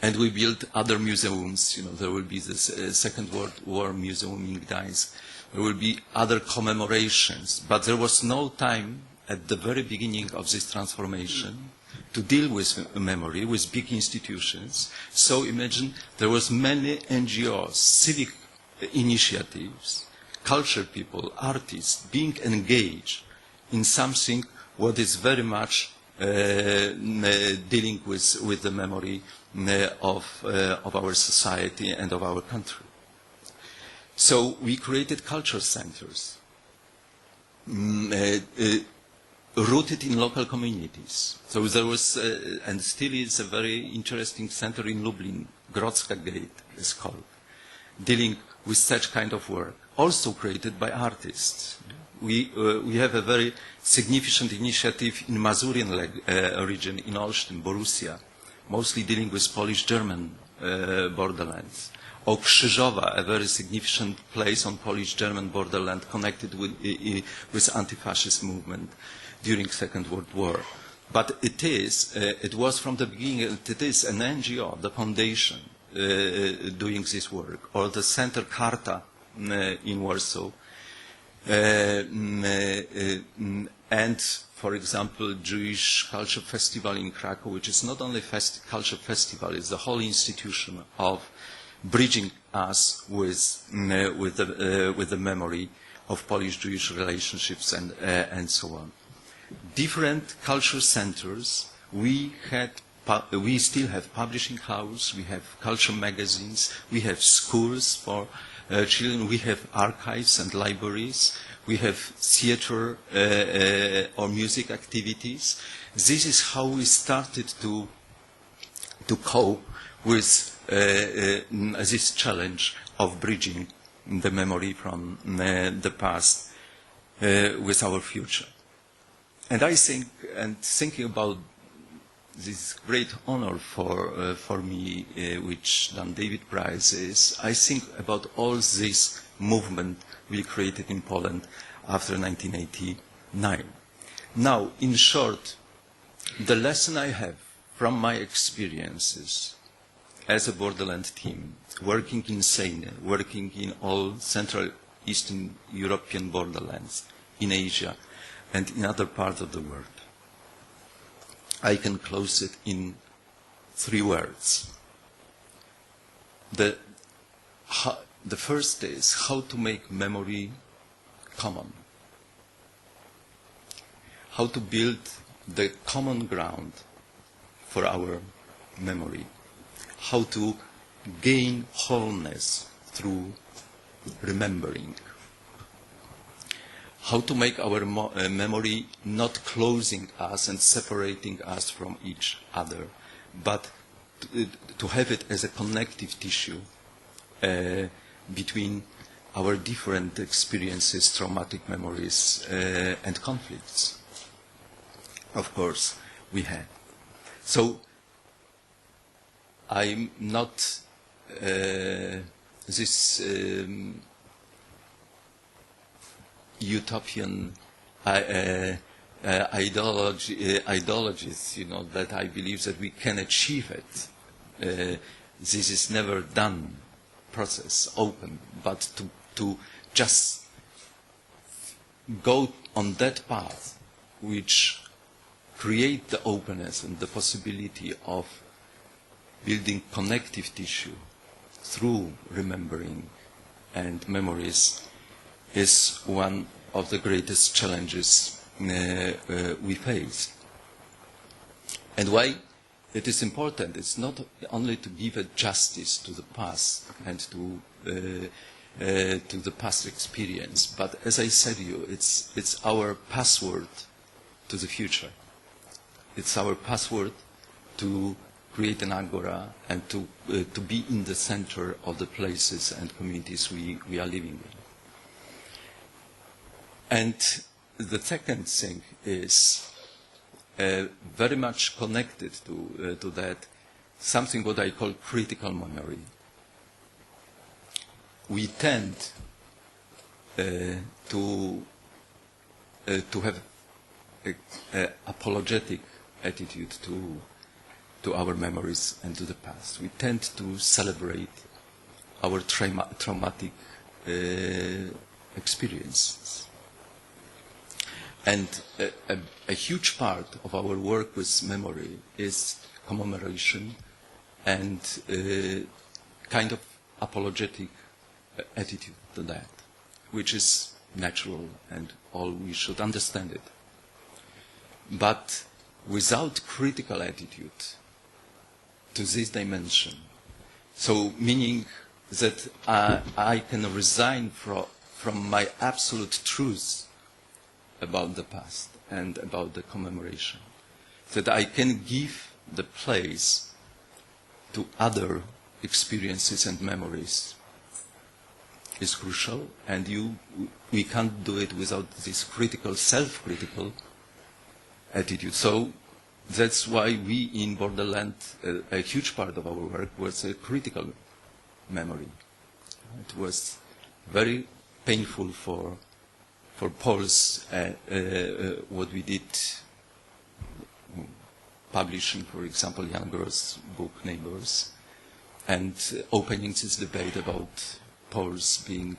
And we built other museums. You know, there will be the Second World War Museum in Gdańsk. There will be other commemorations. But there was no time at the very beginning of this transformation to deal with memory, with big institutions. So imagine there was many NGOs, civic initiatives, culture people, artists being engaged in something what is very much dealing with the memory of our society and of our country. So we created culture centers rooted in local communities. So there was, and still is, a very interesting center in Lublin, Grodzka Gate is called, dealing with such kind of work, also created by artists. We have a very significant initiative in Mazurian region, in Olsztyn, Borussia, mostly dealing with Polish-German borderlands. Or Krzyżowa, a very significant place on Polish-German borderland connected with anti-fascist movement during Second World War. But it was from the beginning, it is an NGO, the foundation, doing this work, or the Center Karta in Warsaw, and, for example, Jewish Culture Festival in Krakow, which is not only culture festival, it's the whole institution of bridging us with the memory of Polish-Jewish relationships and so on. Different culture centers. We still have publishing house, we have culture magazines, we have schools for children, we have archives and libraries, we have theater or music activities. This is how we started to cope with this challenge of bridging the memory from the past with our future. And I think, and thinking about this great honor for me, which Dan David Prize is, I think about all this movement we created in Poland after 1989. Now, in short, the lesson I have from my experiences as a borderland team, working in Sejny, working in all Central Eastern European borderlands, in Asia, and in other parts of the world, I can close it in 3 words. The first is how to make memory common. How to build the common ground for our memory. How to gain wholeness through remembering. How to make our memory not closing us and separating us from each other, but to have it as a connective tissue between our different experiences, traumatic memories, and conflicts. Of course, we had. So, I'm not this utopian ideologies, that I believe that we can achieve it. This is never done process, open, but to just go on that path which create the openness and the possibility of building connective tissue through remembering and memories is one of the greatest challenges we face. And why it is important, it's not only to give a justice to the past and to the past experience, but as I said to you, it's our password to the future. It's our password to create an agora and to be in the center of the places and communities we are living in. And the second thing is very much connected to that, something what I call critical memory. We tend to have an apologetic attitude to our memories and to the past. We tend to celebrate our traumatic experiences. And a huge part of our work with memory is commemoration and kind of apologetic attitude to that, which is natural and all we should understand it. But without critical attitude to this dimension, so meaning that I can resign from my absolute truth about the past and about the commemoration, that I can give the place to other experiences and memories is crucial, and we can't do it without this critical, self-critical attitude. So that's why we in Borderland, a huge part of our work was a critical memory. It was very painful for Poles, what we did, publishing, for example, Jan Gross' book, Neighbors, and opening this debate about Poles being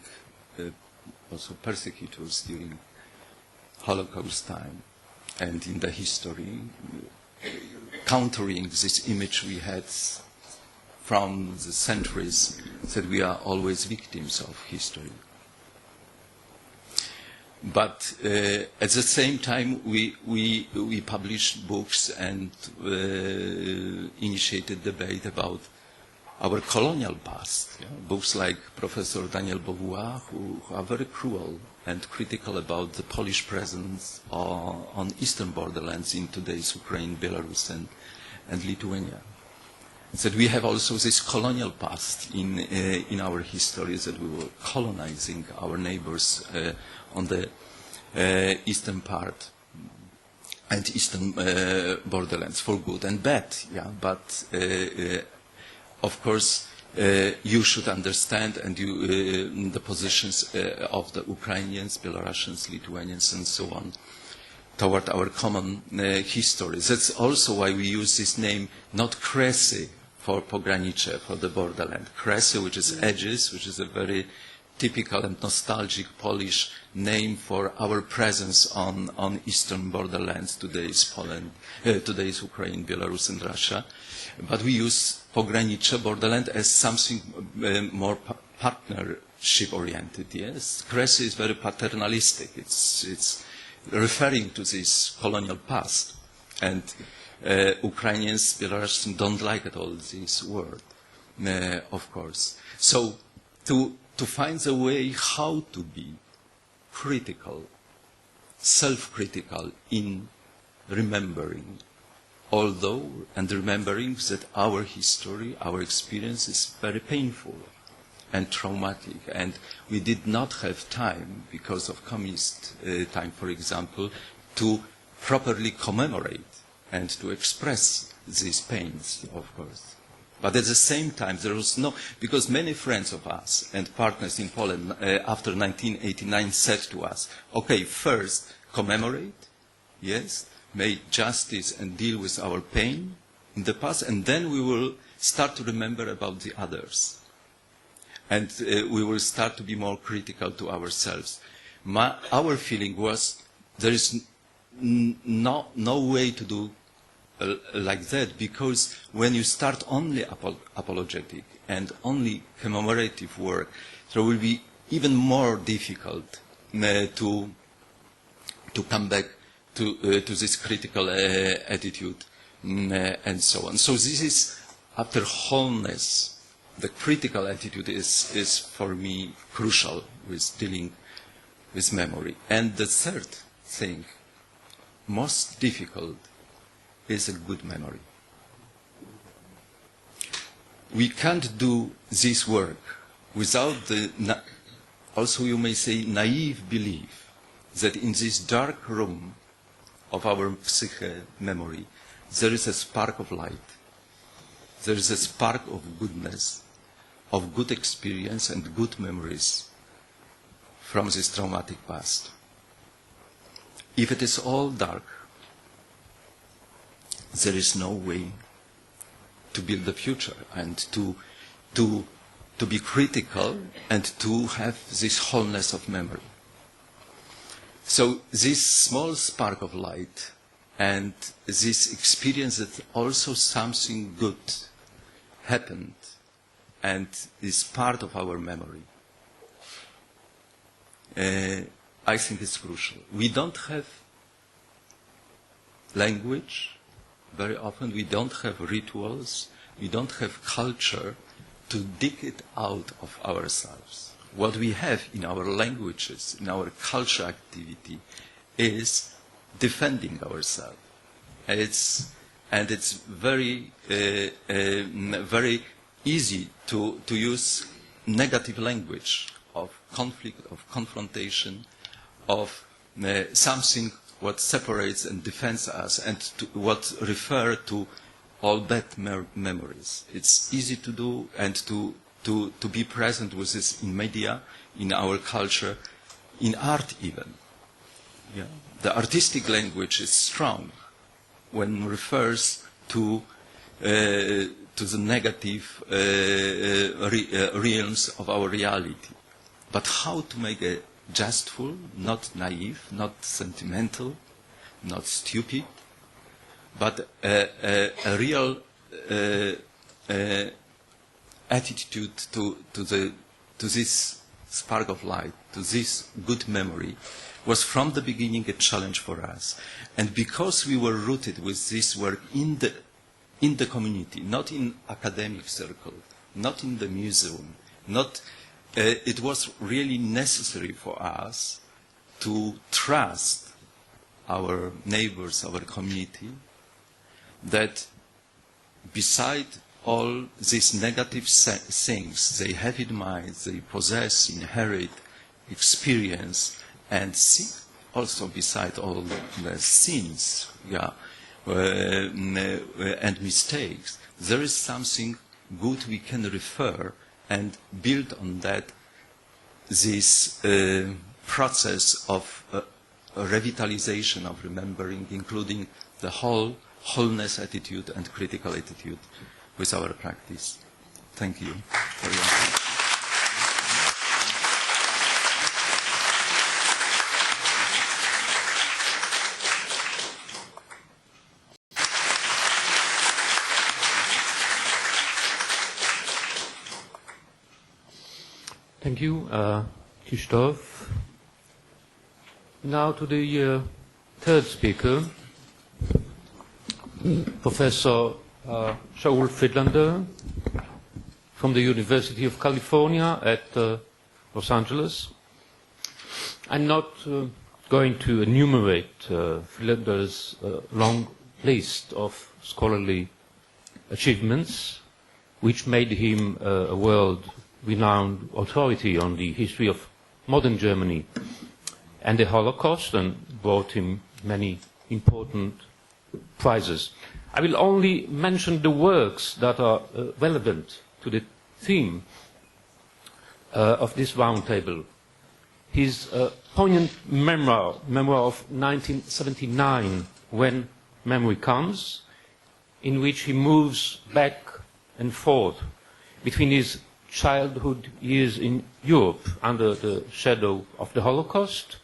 also persecutors during Holocaust time and in the history, countering this image we had from the centuries that we are always victims of history. But at the same time, we published books and initiated debate about our colonial past. Yeah? Books like Professor Daniel Beauvoir, who are very cruel and critical about the Polish presence on eastern borderlands in today's Ukraine, Belarus, and Lithuania. That we have also this colonial past in our history, that we were colonizing our neighbors on the eastern part and eastern borderlands for good and bad. Yeah, but of course you should understand and the positions of the Ukrainians, Belarusians, Lithuanians, and so on toward our common history. That's also why we use this name, not Kresy for pogranicze, for the borderland. Kresy, which is edges, which is a very typical and nostalgic Polish name for our presence on eastern borderlands, today's Poland, today's Ukraine, Belarus, and Russia. But we use pogranicze, borderland, as something more partnership-oriented. Yes, Kresy is very paternalistic. It's referring to this colonial past, and Ukrainians, Belarusians don't like at all this word, of course. So to find a way how to be critical, self-critical in remembering, although and remembering that our history, our experience is very painful, and traumatic, and we did not have time, because of communist time, for example, to properly commemorate and to express these pains, of course. But at the same time, there was no, because many friends of us and partners in Poland after 1989 said to us, okay, first commemorate, yes, make justice and deal with our pain in the past, and then we will start to remember about the others. And we will start to be more critical to ourselves. Our feeling was there is no way to do like that, because when you start only apologetic and only commemorative work, it will be even more difficult to come back to this critical attitude and so on. So this is, after wholeness, the critical attitude is for me crucial with dealing with memory. And the third thing, most difficult, is a good memory. We can't do this work without the, also you may say, naive belief that in this dark room of our psyche memory, there is a spark of light. There is a spark of goodness, of good experience and good memories from this traumatic past. If it is all dark, there is no way to build the future and to be critical and to have this wholeness of memory. So this small spark of light and this experience that also something good happened and is part of our memory, I think it's crucial. We don't have language very often, we don't have rituals, we don't have culture to dig it out of ourselves. What we have in our languages, in our culture activity, is defending ourselves. And it's very, very easy to use negative language of conflict, of confrontation, of something what separates and defends us, and to what refer to all bad memories. It's easy to do and to be present with this in media, in our culture, in art even. Yeah. The artistic language is strong when it refers to the negative realms of our reality. But how to make a justful, not naive, not sentimental, not stupid, but a real attitude to this spark of light, to this good memory, was from the beginning a challenge for us. And because we were rooted with this work in the community, not in academic circle, not in the museum, it was really necessary for us to trust our neighbors, our community, that beside all these negative things they have in mind, they possess, inherit, experience, and see also beside all the sins and mistakes, there is something good we can refer and build on that, this process of revitalization of remembering, including the wholeness attitude and critical attitude with our practice. Thank you for your attention. Thank you, Krzysztof. Now to the third speaker, Professor Saul Friedlander from the University of California at Los Angeles. I'm not going to enumerate Friedlander's long list of scholarly achievements, which made him a world renowned authority on the history of modern Germany and the Holocaust, and brought him many important prizes. I will only mention the works that are relevant to the theme of this roundtable. His poignant memoir of 1979, When Memory Comes, in which he moves back and forth between his childhood years in Europe under the shadow of the Holocaust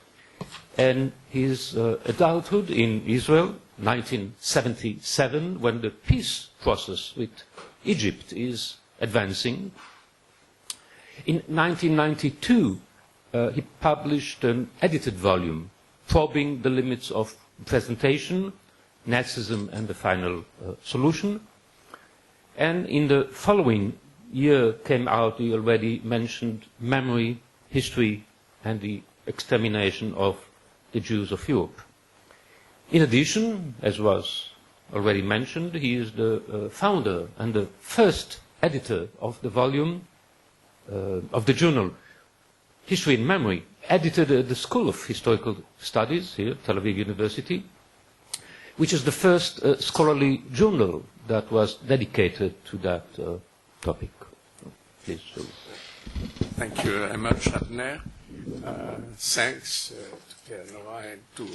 and his adulthood in Israel, 1977, when the peace process with Egypt is advancing. In 1992, he published an edited volume, Probing the Limits of Presentation, Nazism and the Final Solution. And in the following year came out the already mentioned Memory, History and the Extermination of the Jews of Europe. In addition, as was already mentioned, he is the founder and the first editor of the volume of the journal History and Memory, edited at the School of Historical Studies here at Tel Aviv University, which is the first scholarly journal that was dedicated to that topic. Please. Thank you very much, Avner. Thanks to Pierre Nora and to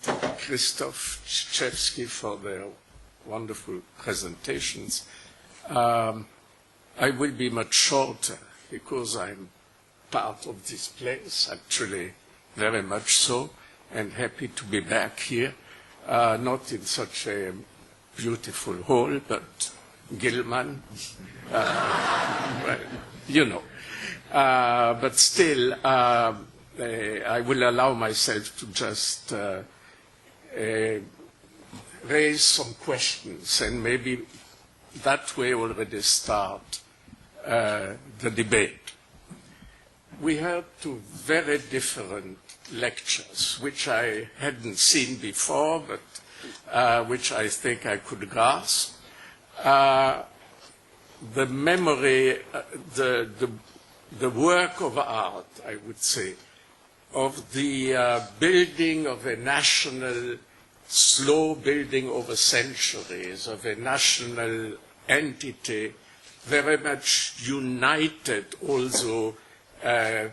Krzysztof Czyzewski for their wonderful presentations. I will be much shorter because I'm part of this place, actually very much so, and happy to be back here, not in such a beautiful hall, but Gilman, well, you know. But still, I will allow myself to just raise some questions and maybe that way already start the debate. We heard two very different lectures, which I hadn't seen before, but which I think I could grasp. The memory, the work of art, I would say, of the building of a national, slow building over centuries, of a national entity, very much united also.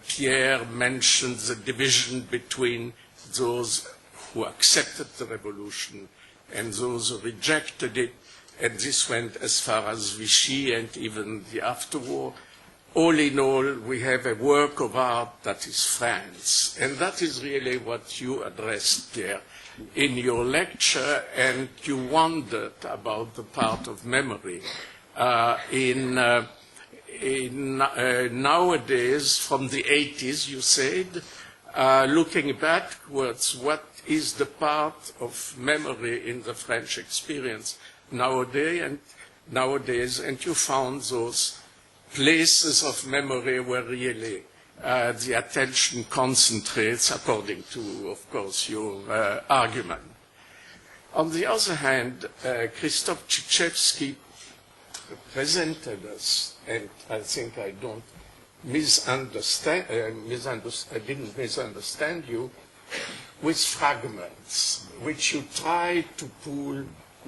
Pierre mentioned the division between those who accepted the revolution and those who rejected it, and this went as far as Vichy and even the afterwar. All in all, we have a work of art that is France, and that is really what you addressed, Pierre, in your lecture, and you wondered about the part of memory nowadays, from the 80s, you said, looking backwards, what is the part of memory in the French experience nowadays, and you found those places of memory where really the attention concentrates, according to, of course, your argument. On the other hand, Krzysztof Czyzewski presented us, and I think I don't I didn't misunderstand you, with fragments, which you try to pull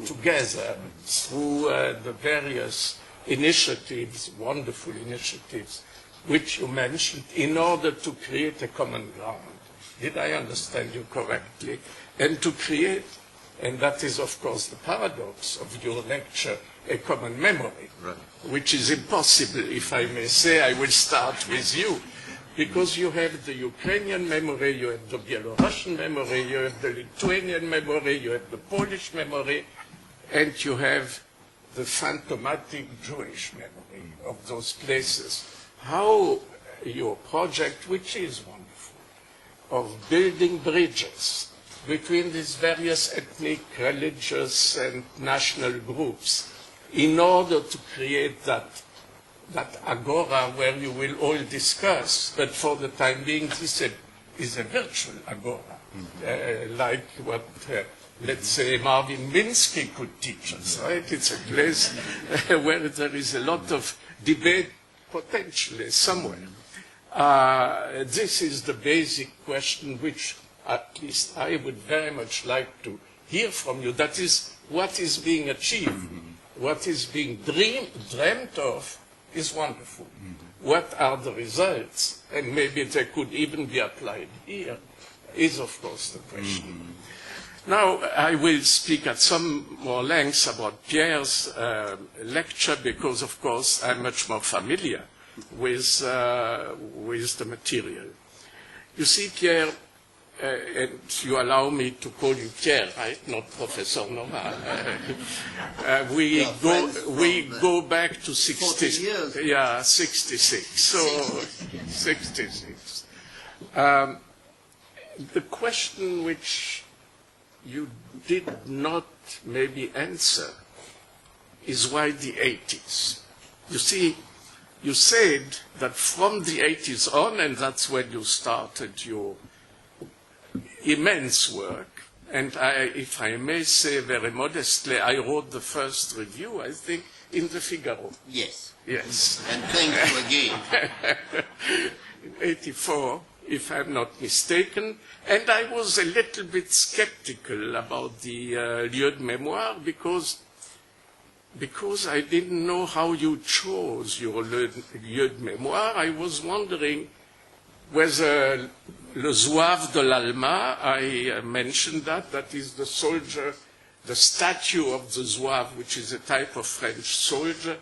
together through the various initiatives, wonderful initiatives, which you mentioned, in order to create a common ground. Did I understand you correctly? And to create, and that is, of course, the paradox of your lecture, a common memory, right, which is impossible, if I may say. I will start with you, because you have the Ukrainian memory, you have the Belarusian memory, you have the Lithuanian memory, you have the Polish memory, and you have the phantomatic Jewish memory of those places. How your project, which is wonderful, of building bridges between these various ethnic, religious, and national groups, in order to create that agora where you will all discuss, but for the time being, this is a virtual agora, like what, let's say, Marvin Minsky could teach us, right? It's a place where there is a lot of debate potentially somewhere. This is the basic question which at least I would very much like to hear from you. That is, what is being achieved, what is being dreamt of is wonderful. What are the results? And maybe they could even be applied here, is of course the question. Now, I will speak at some more length about Pierre's lecture because, of course, I'm much more familiar with the material. You see, Pierre, and you allow me to call you Pierre, right? Not Professor Nora. We go back to 66. Yeah, 66. So 66. The question which you did not maybe answer is why the 80s. You see, you said that from the 80s on, and that's when you started your immense work, and if I may say very modestly, I wrote the first review, I think, in the Figaro. Yes. Yes. And thank you again. In 84, if I'm not mistaken, and I was a little bit skeptical about the lieu de mémoire because I didn't know how you chose your lieu de mémoire. I was wondering whether le zouave de l'Alma, I mentioned that is the soldier, the statue of the zouave, which is a type of French soldier,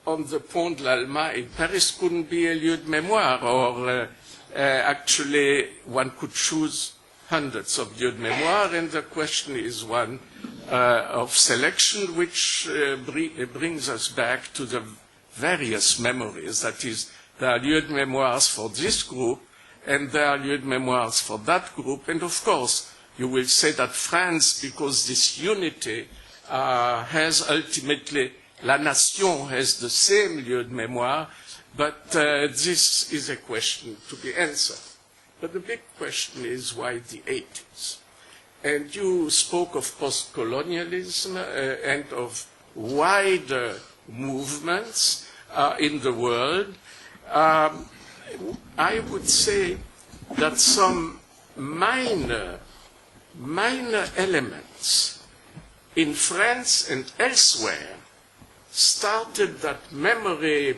on the Pont de l'Alma in Paris couldn't be a lieu de mémoire, or actually one could choose hundreds of lieux de mémoire, and the question is one of selection, which brings us back to the various memories. That is, there are lieux de mémoires for this group, and there are lieux de mémoires for that group. And of course, you will say that France, because this unity has ultimately, la nation has the same lieu de mémoire, but this is a question to be answered. But the big question is why the 80s? And you spoke of post-colonialism and of wider movements in the world. I would say that some minor elements in France and elsewhere started that memory,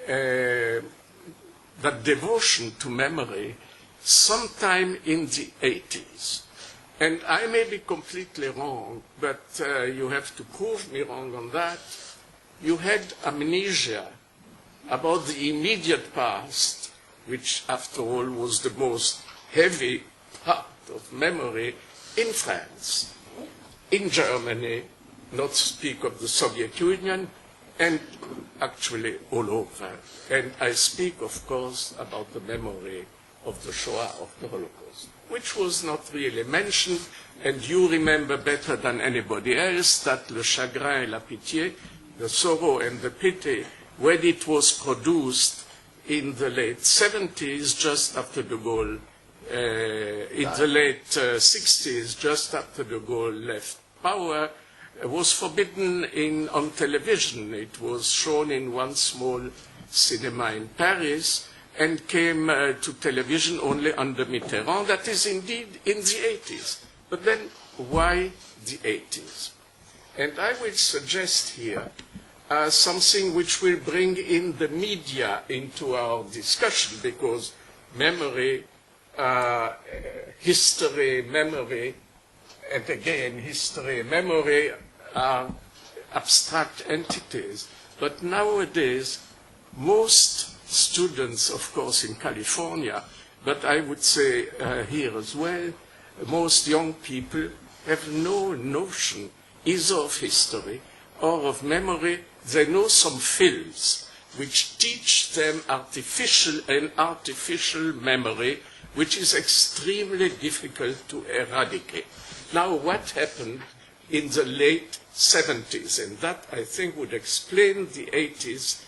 that devotion to memory, sometime in the 80s. And I may be completely wrong, but you have to prove me wrong on that. You had amnesia about the immediate past, which after all was the most heavy part of memory in France, in Germany, not to speak of the Soviet Union, and actually all over. And I speak, of course, about the memory of the Shoah, of the Holocaust, which was not really mentioned, and you remember better than anybody else that le chagrin et la pitié, the sorrow and the pity, when it was produced in the late 70s, just after de Gaulle, in the late 60s, just after de Gaulle left power, was forbidden on television. It was shown in one small cinema in Paris and came to television only under Mitterrand. That is indeed in the 80s. But then why the 80s? And I will suggest here something which will bring in the media into our discussion, because memory, history, memory, and again, history and memory are abstract entities. But nowadays, most students, of course, in California, but I would say here as well, most young people have no notion either of history or of memory. They know some films which teach them artificial memory, which is extremely difficult to eradicate. Now, what happened in the late 70s? And that, I think, would explain the 80s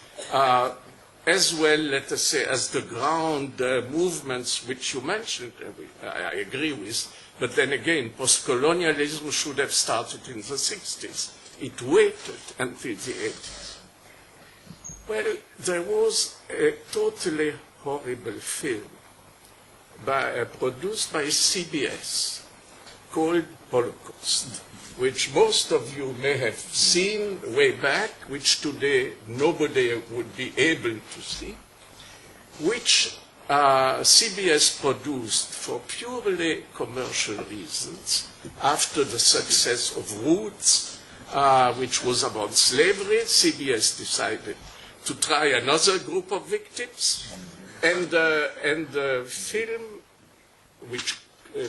as well, let us say, as the ground movements which you mentioned, I agree with. But then again, post-colonialism should have started in the 60s. It waited until the 80s. Well, there was a totally horrible film produced by CBS called Holocaust, which most of you may have seen way back, which today nobody would be able to see, which CBS produced for purely commercial reasons after the success of Roots, which was about slavery. CBS decided to try another group of victims, and the film, which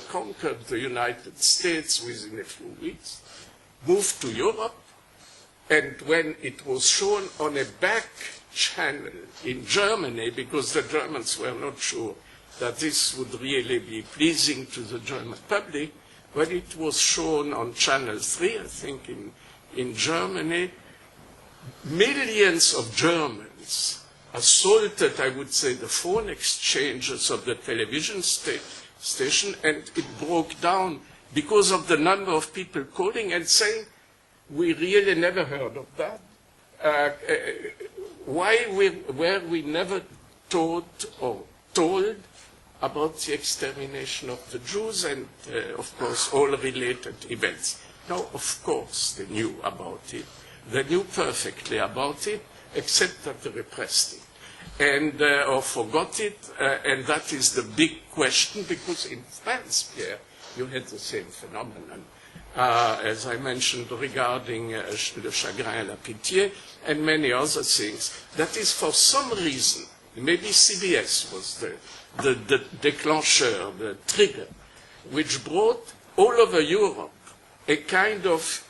conquered the United States within a few weeks, moved to Europe, and when it was shown on a back channel in Germany, because the Germans were not sure that this would really be pleasing to the German public, when it was shown on Channel 3, I think in Germany, millions of Germans assaulted, I would say, the phone exchanges of the television station, and it broke down because of the number of people calling and saying, we really never heard of that. Why were we never taught or told about the extermination of the Jews and, of course, all related events? Now, of course, they knew about it. They knew perfectly about it, except that they repressed it and or forgot it, and that is the big question, because in France, Pierre, you had the same phenomenon, as I mentioned, regarding Le Chagrin et la Pitié, and many other things. That is, for some reason, maybe CBS was the déclencheur, the trigger, which brought all over Europe a kind of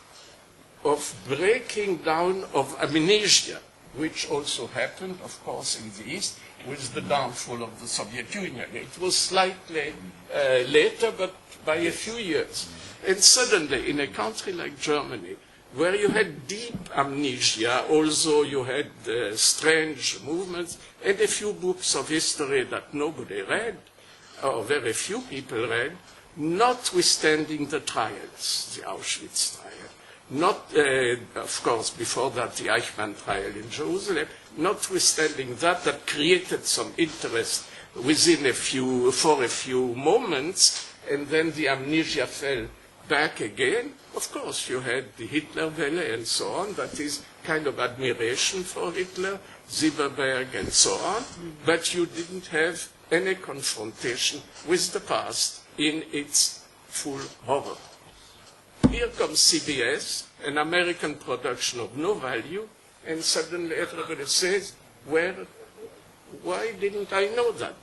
breaking down of amnesia, which also happened, of course, in the East with the downfall of the Soviet Union. It was slightly later, but by a few years. And suddenly, in a country like Germany, where you had deep amnesia, also you had strange movements, and a few books of history that nobody read, or very few people read, notwithstanding the trials, the Auschwitz trial, not, of course, before that, the Eichmann trial in Jerusalem, notwithstanding that created some interest within for a few moments, and then the amnesia fell back again. Of course, you had the Hitlerwelle and so on, that is kind of admiration for Hitler, Zilberberg and so on, but you didn't have any confrontation with the past in its full horror. Here comes CBS, an American production of no value, and suddenly everybody says, well, why didn't I know that?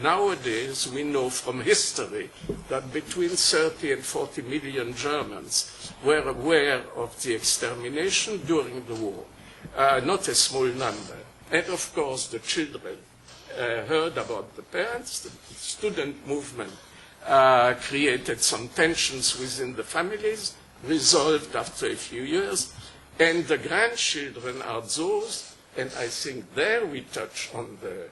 Nowadays, we know from history that between 30 and 40 million Germans were aware of the extermination during the war, not a small number. And of course, the children heard about the parents. The student movement created some tensions within the families, resolved after a few years, and the grandchildren are those, and I think there we touch on the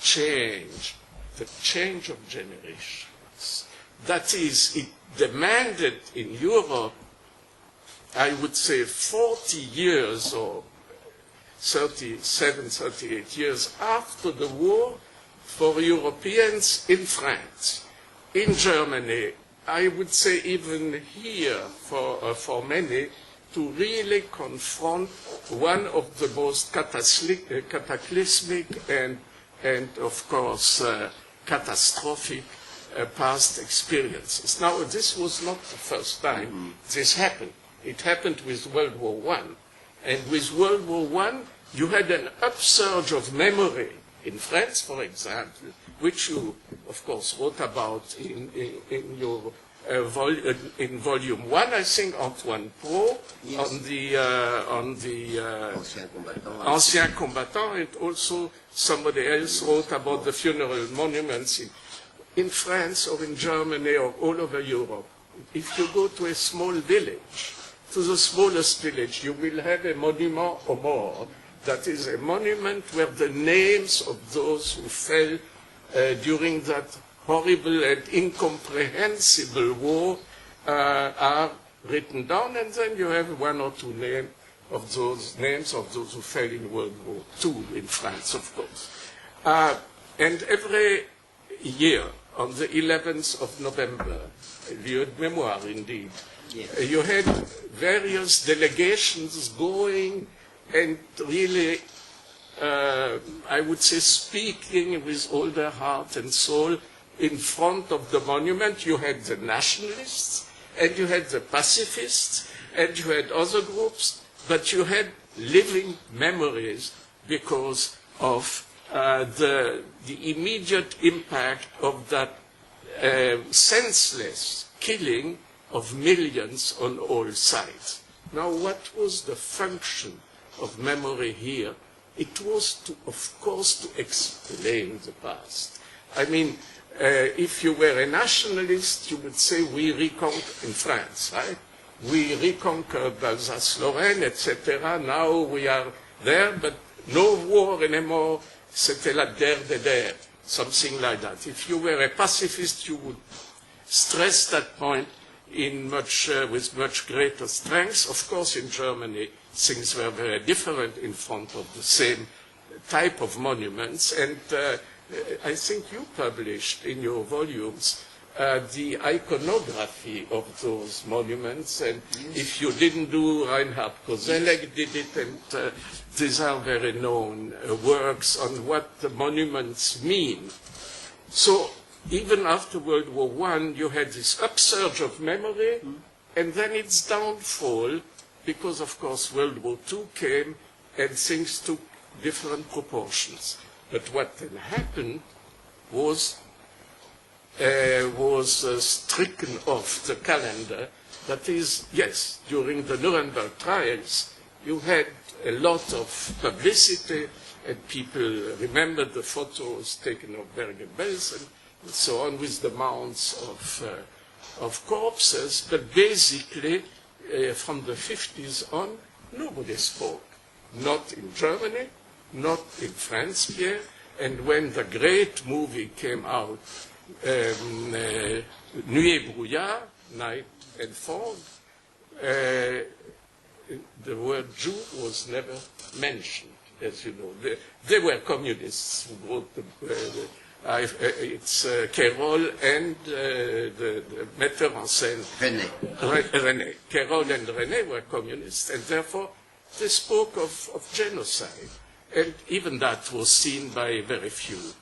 change of generations. That is, it demanded in Europe, I would say 40 years or 37, 38 years after the war, for Europeans in France, in Germany, I would say even here for many, to really confront one of the most cataclysmic and of course catastrophic past experiences. Now, this was not the first time this happened. It happened with World War I. And with World War I, you had an upsurge of memory in France, for example, which you, of course, wrote about in your in volume 1, I think, Antoine Pro, yes, on the Anciens Combattants, and also somebody else wrote about the funeral monuments in France or in Germany or all over Europe. If you go to a small village, to the smallest village, you will have a monument or more. That is a monument where the names of those who fell during that horrible and incomprehensible war are written down, and then you have one or two names of those names of those who fell in World War II in France, of course. And every year, on the 11th of November, lieu de mémoire indeed, you had various delegations going and really, I would say, speaking with all their heart and soul in front of the monument. You had the nationalists, and you had the pacifists, and you had other groups, but you had living memories because of the immediate impact of that senseless killing of millions on all sides. Now, what was the function of memory here? It was, of course, to explain the past. I mean, if you were a nationalist, you would say, we reconquer in France, right? We reconquered Alsace-Lorraine, etc. Now we are there, but no war anymore. C'était la guerre des guerres, something like that. If you were a pacifist, you would stress that point with much greater strength. Of course, in Germany, things were very different in front of the same type of monuments. And I think you published in your volumes the iconography of those monuments. And if you didn't do, Reinhard Koselleck did it, and these are very known works on what the monuments mean. So even after World War I, you had this upsurge of memory, and then its downfall, because, of course, World War II came, and things took different proportions. But what then happened was stricken off the calendar. That is, yes, during the Nuremberg trials, you had a lot of publicity, and people remembered the photos taken of Bergen-Belsen and so on, with the mounds of corpses. But basically, from the 50s on, nobody spoke. Not in Germany, not in France, Pierre. And when the great movie came out, Nuit et Brouillard, Night and Fog, the word Jew was never mentioned, as you know. They were communists who wrote it's Carroll and the metteur en scène. René. Carroll and René were communists, and therefore they spoke of genocide. And even that was seen by very few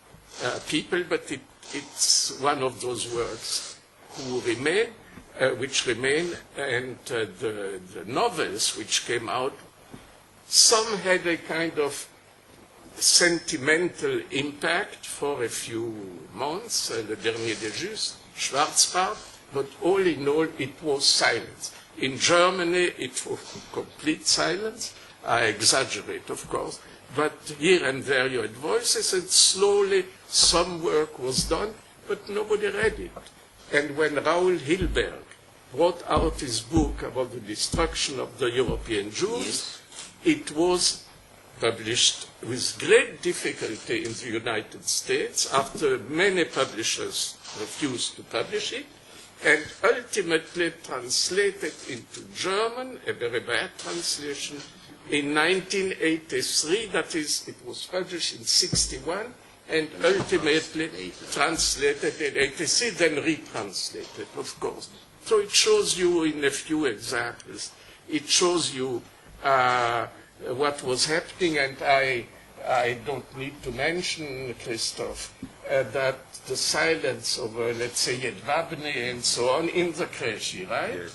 people, but it's one of those works which remain, and the novels which came out, some had a kind of sentimental impact for a few months, Le Dernier des Justes, Schwarzbart, but all in all it was silence. In Germany it was complete silence. I exaggerate, of course, but here and there you had voices, and slowly some work was done, but nobody read it. And when Raoul Hilberg brought out his book about the destruction of the European Jews, it was published with great difficulty in the United States after many publishers refused to publish it, and ultimately translated into German, a very bad translation, in 1983. That is, it was published in 1961, and ultimately translated in 1983, then retranslated, of course. So it shows you in a few examples, it shows you what was happening, and I don't need to mention, Krzysztof, that the silence over, let's say, Jedwabne and so on in the Kreshi, right,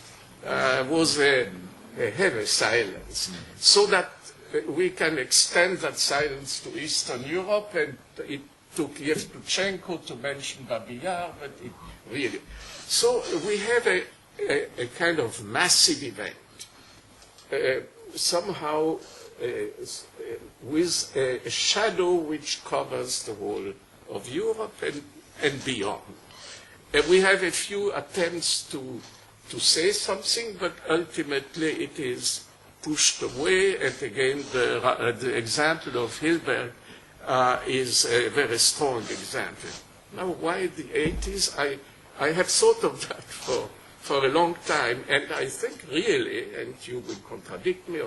was a heavy silence, so that we can extend that silence to Eastern Europe, and it took Yevtushenko to mention Babi Yar, but it really... So we have a kind of massive event, somehow with a shadow which covers the whole of Europe and beyond. We have a few attempts to say something, but ultimately it is pushed away, and again the example of Hilberg is a very strong example. Now, why the 80s? I have thought of that for a long time, and I think really, and you will contradict me,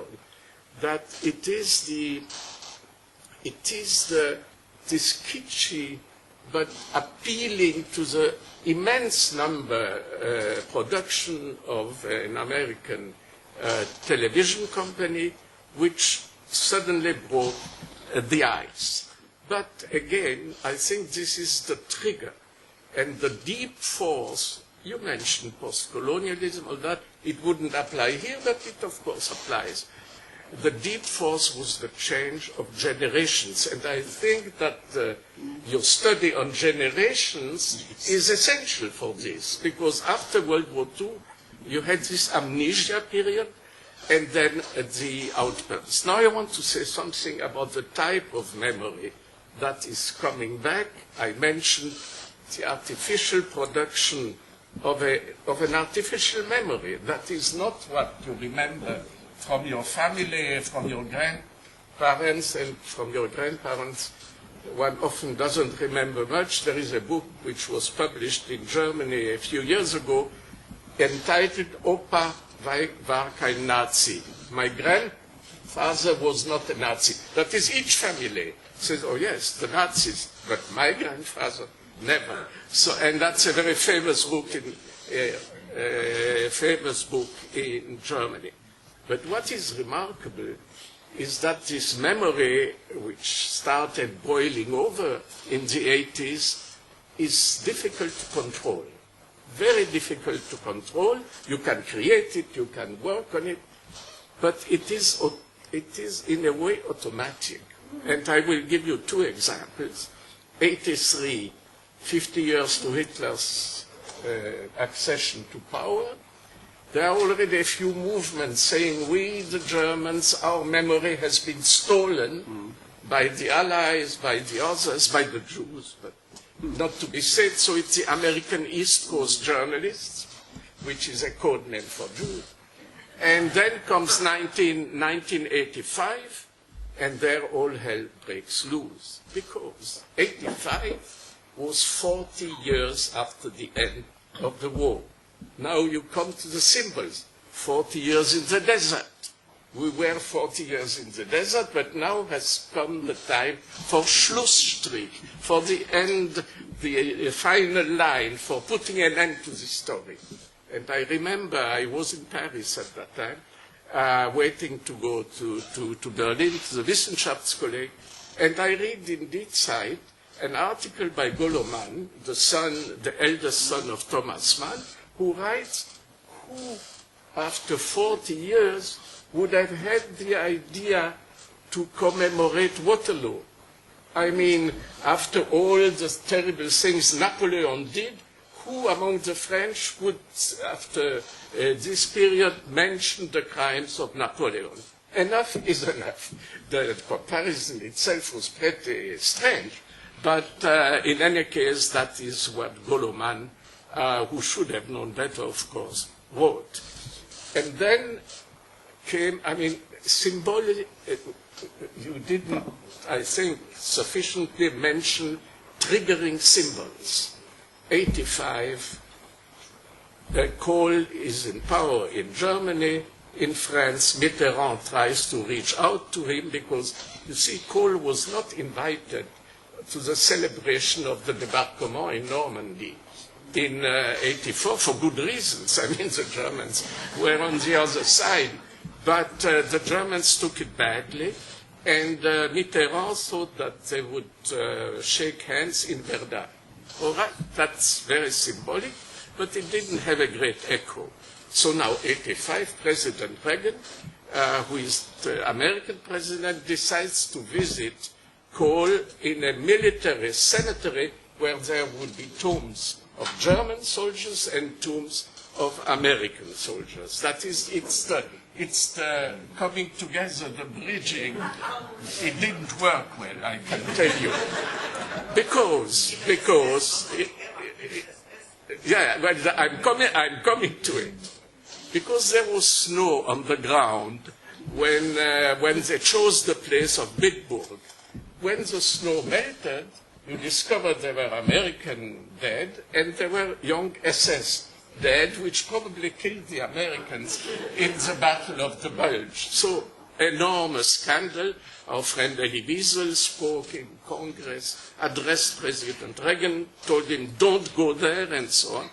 that it is this kitschy but appealing to the immense number production of an American television company which suddenly broke the ice. But again, I think this is the trigger and the deep force. You mentioned post-colonialism, all that. It wouldn't apply here, but it of course applies. The deep force was the change of generations, and I think that your study on generations is essential for this, because after World War II, you had this amnesia period, and then the outburst. Now I want to say something about the type of memory that is coming back. I mentioned the artificial production of an artificial memory. That is not what you remember from your family, from your grandparents, and from your grandparents. One often doesn't remember much. There is a book which was published in Germany a few years ago entitled Opa war kein Nazi. My grandfather was not a Nazi. That is, each family says, oh yes, the Nazis, but my grandfather, never. So, and that's a very famous book in Germany. But what is remarkable is that this memory, which started boiling over in the 80s, is difficult to control. Very difficult to control. You can create it, you can work on it, but it is in a way automatic. And I will give you two examples. 83, 50 years to Hitler's accession to power. There are already a few movements saying, we, the Germans, our memory has been stolen by the Allies, by the others, by the Jews, but not to be said. So it's the American East Coast journalists, which is a code name for Jews. And then comes 1985, and there all hell breaks loose, because 85 was 40 years after the end of the war. Now you come to the symbols. 40 years in the desert. We were 40 years in the desert, but now has come the time for Schlussstrich, for the end, the final line, for putting an end to the story. And I remember I was in Paris at that time, waiting to go to Berlin, to the Wissenschaftskolleg, and I read in Die Zeit an article by Goloman, the eldest son of Thomas Mann, who writes, who, after 40 years, would have had the idea to commemorate Waterloo. I mean, after all the terrible things Napoleon did, who among the French would, after this period, mention the crimes of Napoleon? Enough is enough. The comparison itself was pretty strange, but in any case, that is what Goloman, who should have known better, of course, wrote. And then came, I mean, symbolic, you didn't, I think, sufficiently mention triggering symbols. 85, Kohl is in power in Germany. In France, Mitterrand tries to reach out to him because, you see, Kohl was not invited to the celebration of the débarquement in Normandy in 84 for good reasons. I mean, the Germans were on the other side. But the Germans took it badly, and Mitterrand thought that they would shake hands in Verdun. All right, that's very symbolic, but it didn't have a great echo. So now, 85, President Reagan, who is the American president, decides to visit Kohl in a military cemetery where there would be tombs of German soldiers and tombs of American soldiers. That is, it's the coming together, the bridging. It didn't work well, I can tell you. Because yeah, well, I'm coming to it. Because there was snow on the ground when they chose the place of Bitburg. When the snow melted, you discovered there were American dead and there were young SS dead, which probably killed the Americans in the Battle of the Bulge. So enormous scandal. Our friend Elie Wiesel spoke in Congress, addressed President Reagan, told him, don't go there, and so on.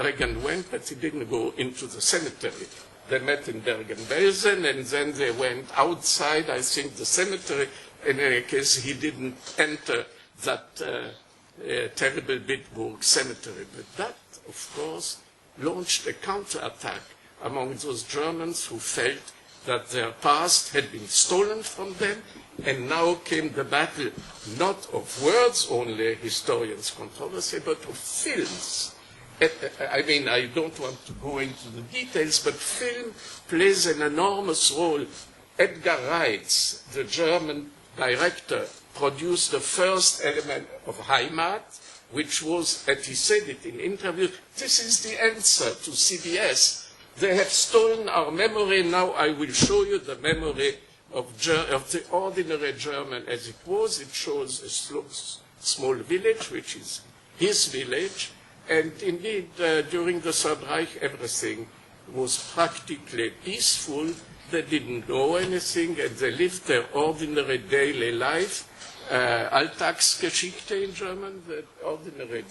Reagan went, but he didn't go into the cemetery. They met in Bergen-Belsen, and then they went outside, I think, the cemetery. In any case, he didn't enter that terrible Bitburg cemetery. But that, of course, launched a counterattack among those Germans who felt that their past had been stolen from them, and now came the battle not of words only, historians controversy, but of films. I mean, I don't want to go into the details, but film plays an enormous role. Edgar Reitz, the German director, produced the first element of Heimat, which was, as he said it in interviews, this is the answer to CBS. They have stolen our memory, now I will show you the memory of the ordinary German as it was. It shows a small village, which is his village, and indeed, during the Third Reich, everything was practically peaceful. They didn't know anything, and they lived their ordinary daily life. Alltagsgeschichte in German, the ordinary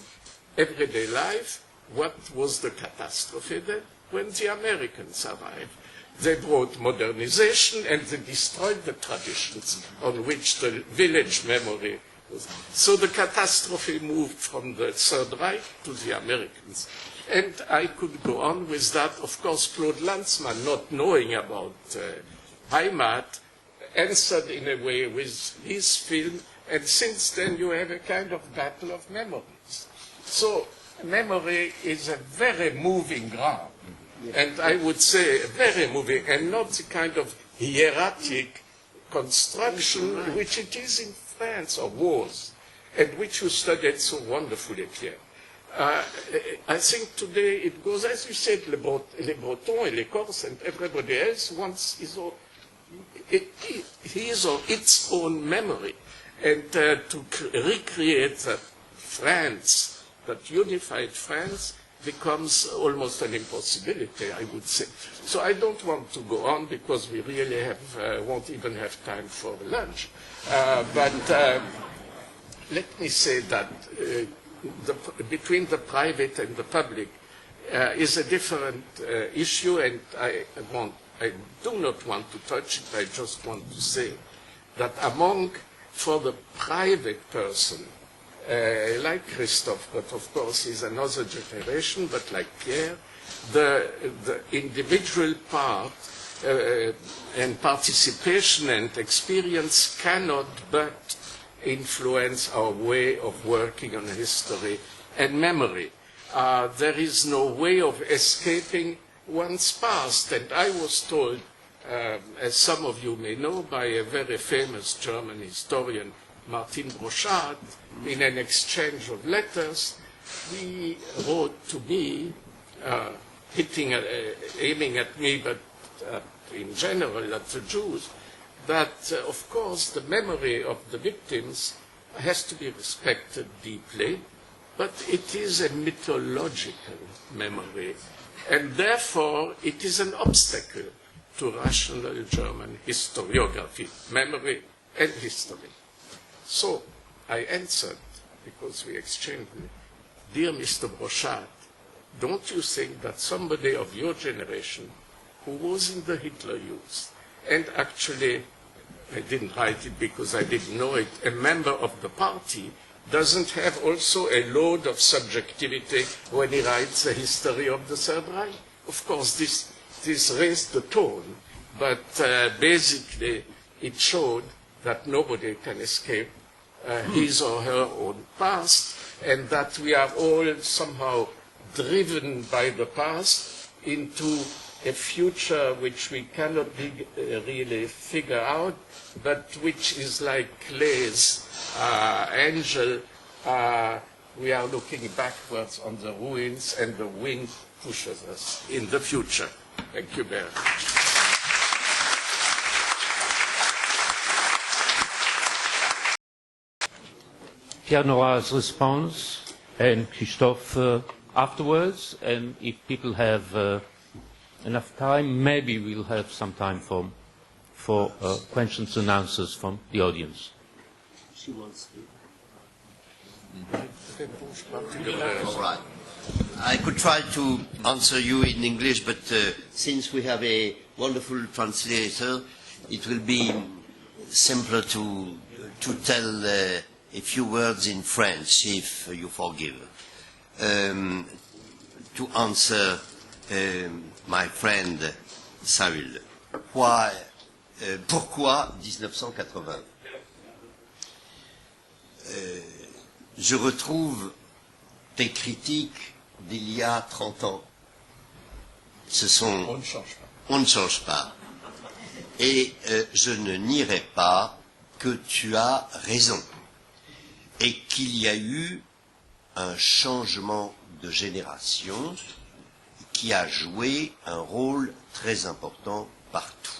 everyday life. What was the catastrophe then? When the Americans arrived. They brought modernization, and they destroyed the traditions on which the village memory was. So the catastrophe moved from the Third Reich to the Americans. And I could go on with that. Of course, Claude Lanzmann, not knowing about Heimat, answered in a way with his film, and since then you have a kind of battle of memories. So memory is a very moving ground, and I would say very moving, and not the kind of hieratic construction which it is in France or was, and which you studied so wonderfully, Pierre. I think today it goes, as you said, les Bretons, les Corses, and everybody else wants his or its own memory. And to recreate that France, that unified France, becomes almost an impossibility, I would say. So I don't want to go on because we really won't even have time for lunch. But let me say that between the private and the public is a different issue, and I do not want to touch it. I just want to say that for the private person, like Krzysztof, but of course he's another generation, but like Pierre, the individual part and participation and experience cannot but influence our way of working on history and memory. There is no way of escaping one's past, and I was told, as some of you may know, by a very famous German historian, Martin Brochard, in an exchange of letters. He wrote to me, aiming at me, but in general at the Jews, that, of course, the memory of the victims has to be respected deeply, but it is a mythological memory, and therefore it is an obstacle to rational German historiography, memory and history. So I answered, because we exchanged, dear Mr. Brochard, don't you think that somebody of your generation who was in the Hitler Youth, and actually, I didn't write it because I didn't know it, a member of the party, doesn't have also a load of subjectivity when he writes a history of the Third Reich? Of course, this raised the tone, but basically it showed that nobody can escape his or her own past, and that we are all somehow driven by the past into a future which we cannot really figure out, but which is like Clay's angel. We are looking backwards on the ruins, and the wind pushes us in the future. Thank you very much. Pierre Nora's response, and Krzysztof afterwards, and if people have enough time, maybe we'll have some time for for questions and answers from the audience. She wants to. All right. I could try to answer you in English, but since we have a wonderful translator, it will be simpler to tell a few words in French, if you forgive. To answer my friend Saul. Pourquoi 1980 Je retrouve tes critiques d'il y a 30 ans. On ne change pas. Et je ne nierai pas que tu as raison. Et qu'il y a eu un changement de génération qui a joué un rôle très important partout.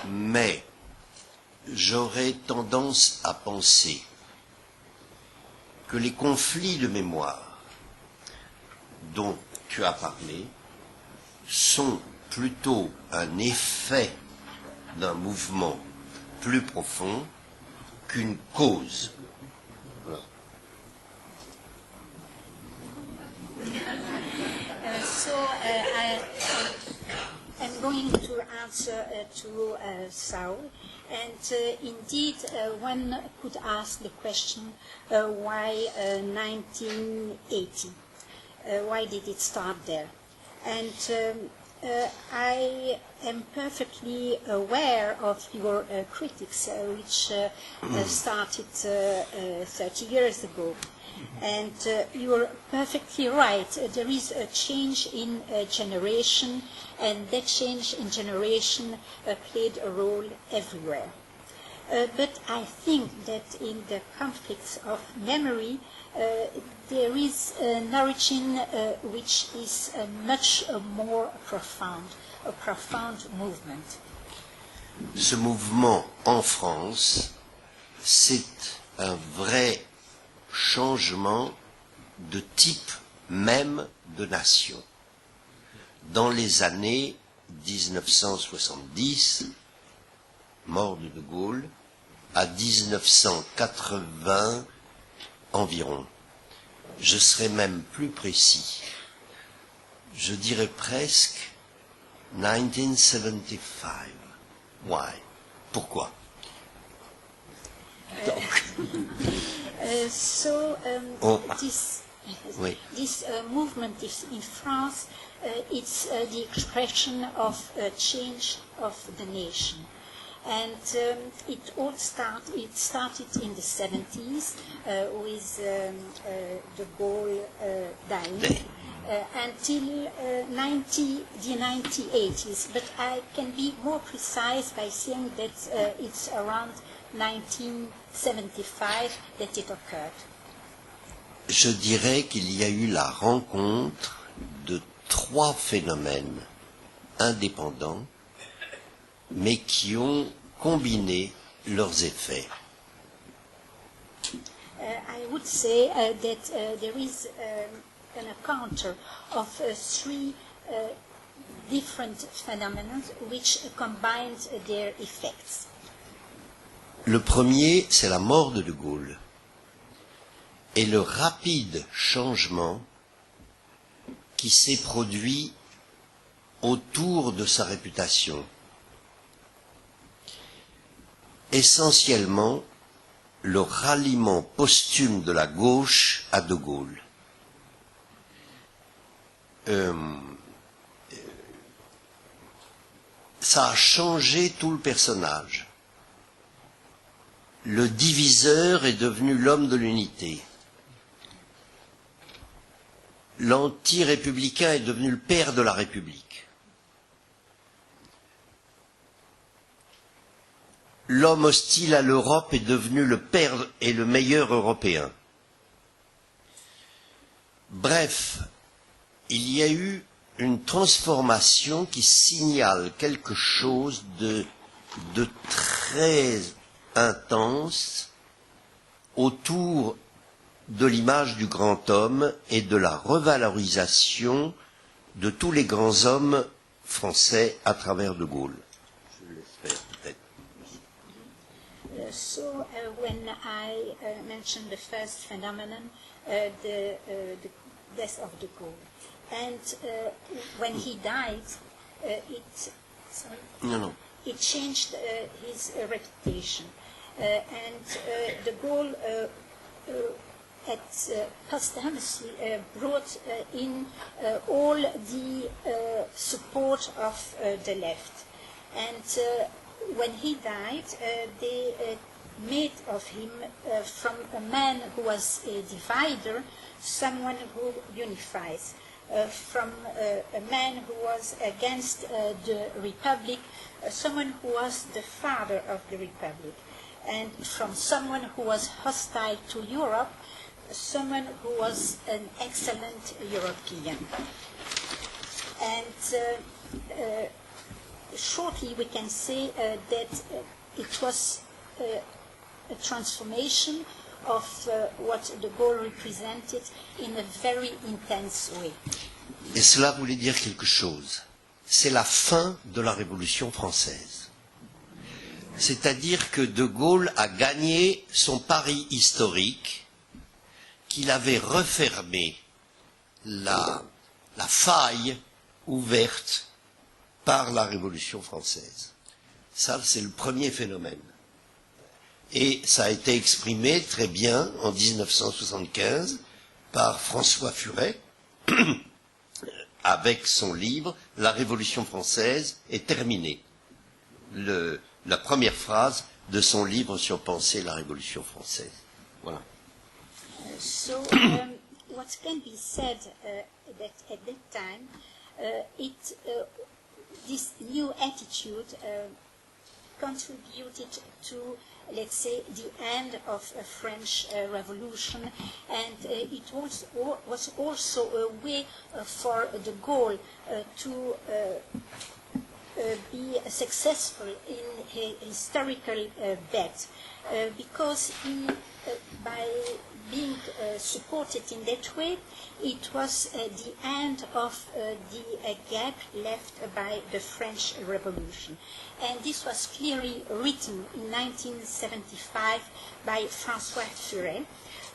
Mais j'aurais tendance à penser que les conflits de mémoire dont tu as parlé sont plutôt un effet d'un mouvement plus profond qu'une cause. Voilà. I'm going to answer to Saul, and indeed one could ask the question, why 1980? Why did it start there? And I am perfectly aware of your critics, which started 30 years ago. And you're perfectly right. There is a change in generation, and that change in generation played a role everywhere. But I think that in the conflicts of memory, there is an origin which is much more profound, a profound movement. Ce mouvement en France, c'est un vrai changement de type même de nation. Dans les années 1970, mort de Gaulle, à 1980 environ. Je serais même plus précis. Je dirais presque 1975. Why? Pourquoi? Donc. This movement is in France, it's the expression of a change of the nation. And it started in the 70s with de Gaulle dying until the 1980s. But I can be more precise by saying that it's around 1975 that it occurred. Je dirais qu'il y a eu la rencontre de trois phénomènes indépendants, mais qui ont combiné leurs effets. I would say that there is an encounter of three different phenomena which combined their effects. Le premier, c'est la mort de Gaulle et le rapide changement qui s'est produit autour de sa réputation. Essentiellement, le ralliement posthume de la gauche à De Gaulle. Ça a changé tout le personnage. Le diviseur est devenu l'homme de l'unité. L'anti-républicain est devenu le père de la République. L'homme hostile à l'Europe est devenu le père et le meilleur européen. Bref, il y a eu une transformation qui signale quelque chose de très intense autour de l'image du grand homme et de la revalorisation de tous les grands hommes français à travers De Gaulle. When I mentioned the first phenomenon, the death of de Gaulle, and when he died, it changed his reputation, and de Gaulle posthumously brought in all the support of the left. And when he died, they made of him, from a man who was a divider, someone who unifies. From a man who was against the Republic, someone who was the father of the Republic. And from someone who was hostile to Europe, someone who was an excellent European. And shortly we can say that it was a transformation of what de Gaulle represented in a very intense way. Et cela voulait dire quelque chose. C'est la fin de la Révolution française. C'est-à-dire que de Gaulle a gagné son pari historique, qu'il avait refermé la faille ouverte par la Révolution française. Ça, c'est le premier phénomène. Et ça a été exprimé très bien en 1975 par François Furet avec son livre « La Révolution française est terminée ». La première phrase de son livre sur penser la Révolution française. Voilà. What can be said that at that time, this new attitude contributed to, let's say, the end of a French Revolution, and it was also a way for de Gaulle to be successful in a historical bet, because he, by being supported in that way, it was the end of the gap left by the French Revolution. And this was clearly written in 1975 by François Furet,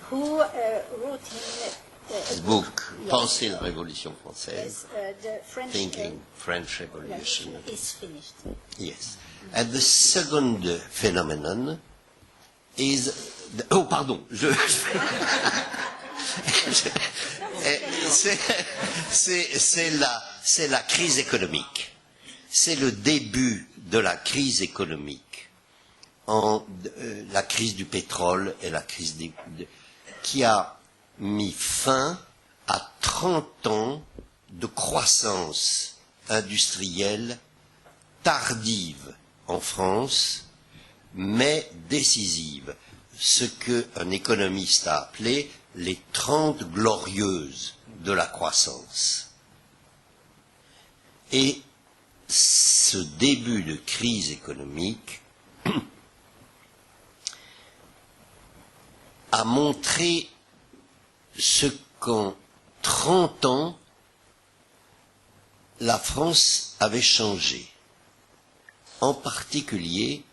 who wrote his book, yes, Penser la Révolution française, the French, Thinking French Revolution. Is finished. Yes. And the second phenomenon is... Oh, pardon. C'est la crise économique. C'est le début de la crise économique. La crise du pétrole et la crise qui a mis fin à 30 ans de croissance industrielle tardive en France, mais décisive. Ce qu'un économiste a appelé les 30 glorieuses de la croissance. Et ce début de crise économique a montré ce qu'en 30 ans, la France avait changé, en particulier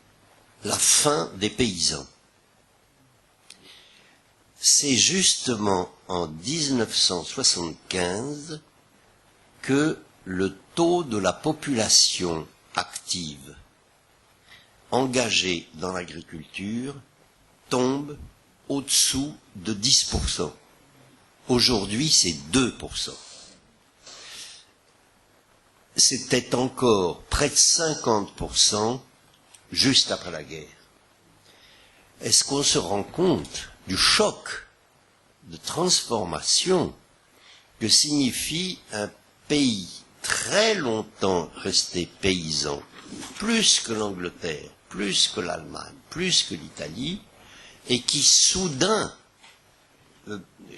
la fin des paysans. C'est justement en 1975 que le taux de la population active engagée dans l'agriculture tombe au-dessous de 10%. Aujourd'hui, c'est 2%. C'était encore près de 50% juste après la guerre. Est-ce qu'on se rend compte du choc de transformation que signifie un pays très longtemps resté paysan, plus que l'Angleterre, plus que l'Allemagne, plus que l'Italie, et qui soudain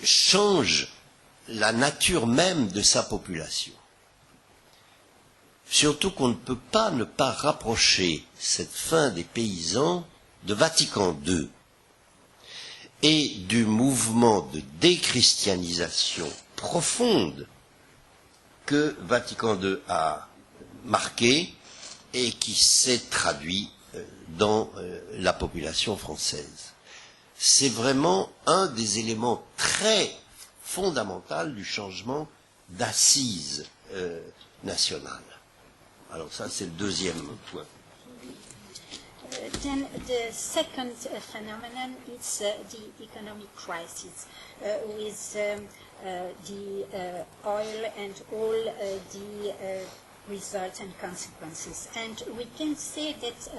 change la nature même de sa population. Surtout qu'on ne peut pas ne pas rapprocher cette fin des paysans de Vatican II et du mouvement de déchristianisation profonde que Vatican II a marqué et qui s'est traduit dans la population française. C'est vraiment un des éléments très fondamentaux du changement d'assise nationale. Alors ça, c'est le deuxième point. Then the second phenomenon is the economic crisis with the oil and all the results and consequences. And we can say that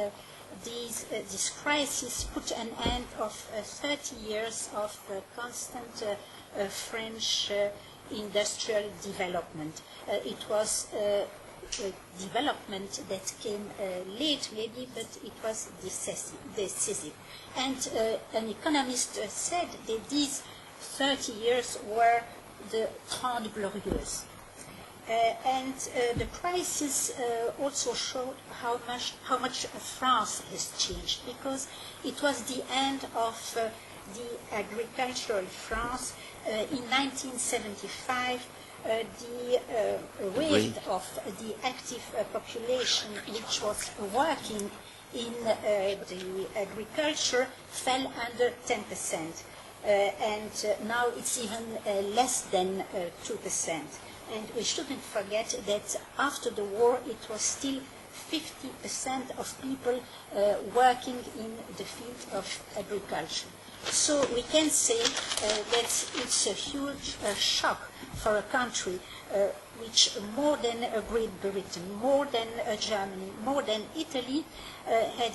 this crisis put an end of 30 years of constant French industrial development. It was a development that came late maybe, but it was decisive. And an economist said that these 30 years were the Trente Glorieuses. And the crisis also showed how much France has changed, because it was the end of the agricultural France. In 1975, the rate of the active population which was working in the agriculture fell under 10%, and now it's even less than 2%. And we shouldn't forget that after the war it was still 50% of people working in the field of agriculture. So we can say that it's a huge shock for a country which more than Great Britain, more than Germany, more than Italy had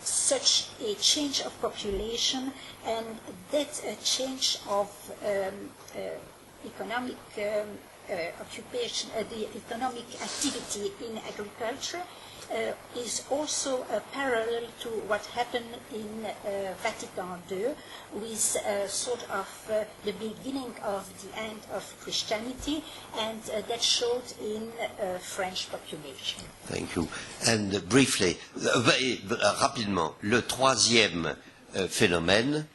such a change of population, and that change of economic occupation, the economic activity in agriculture is also parallel to what happened in Vatican II, with sort of the beginning of the end of Christianity, and that showed in French population. Thank you. And briefly, rapidement, le troisième phénomène,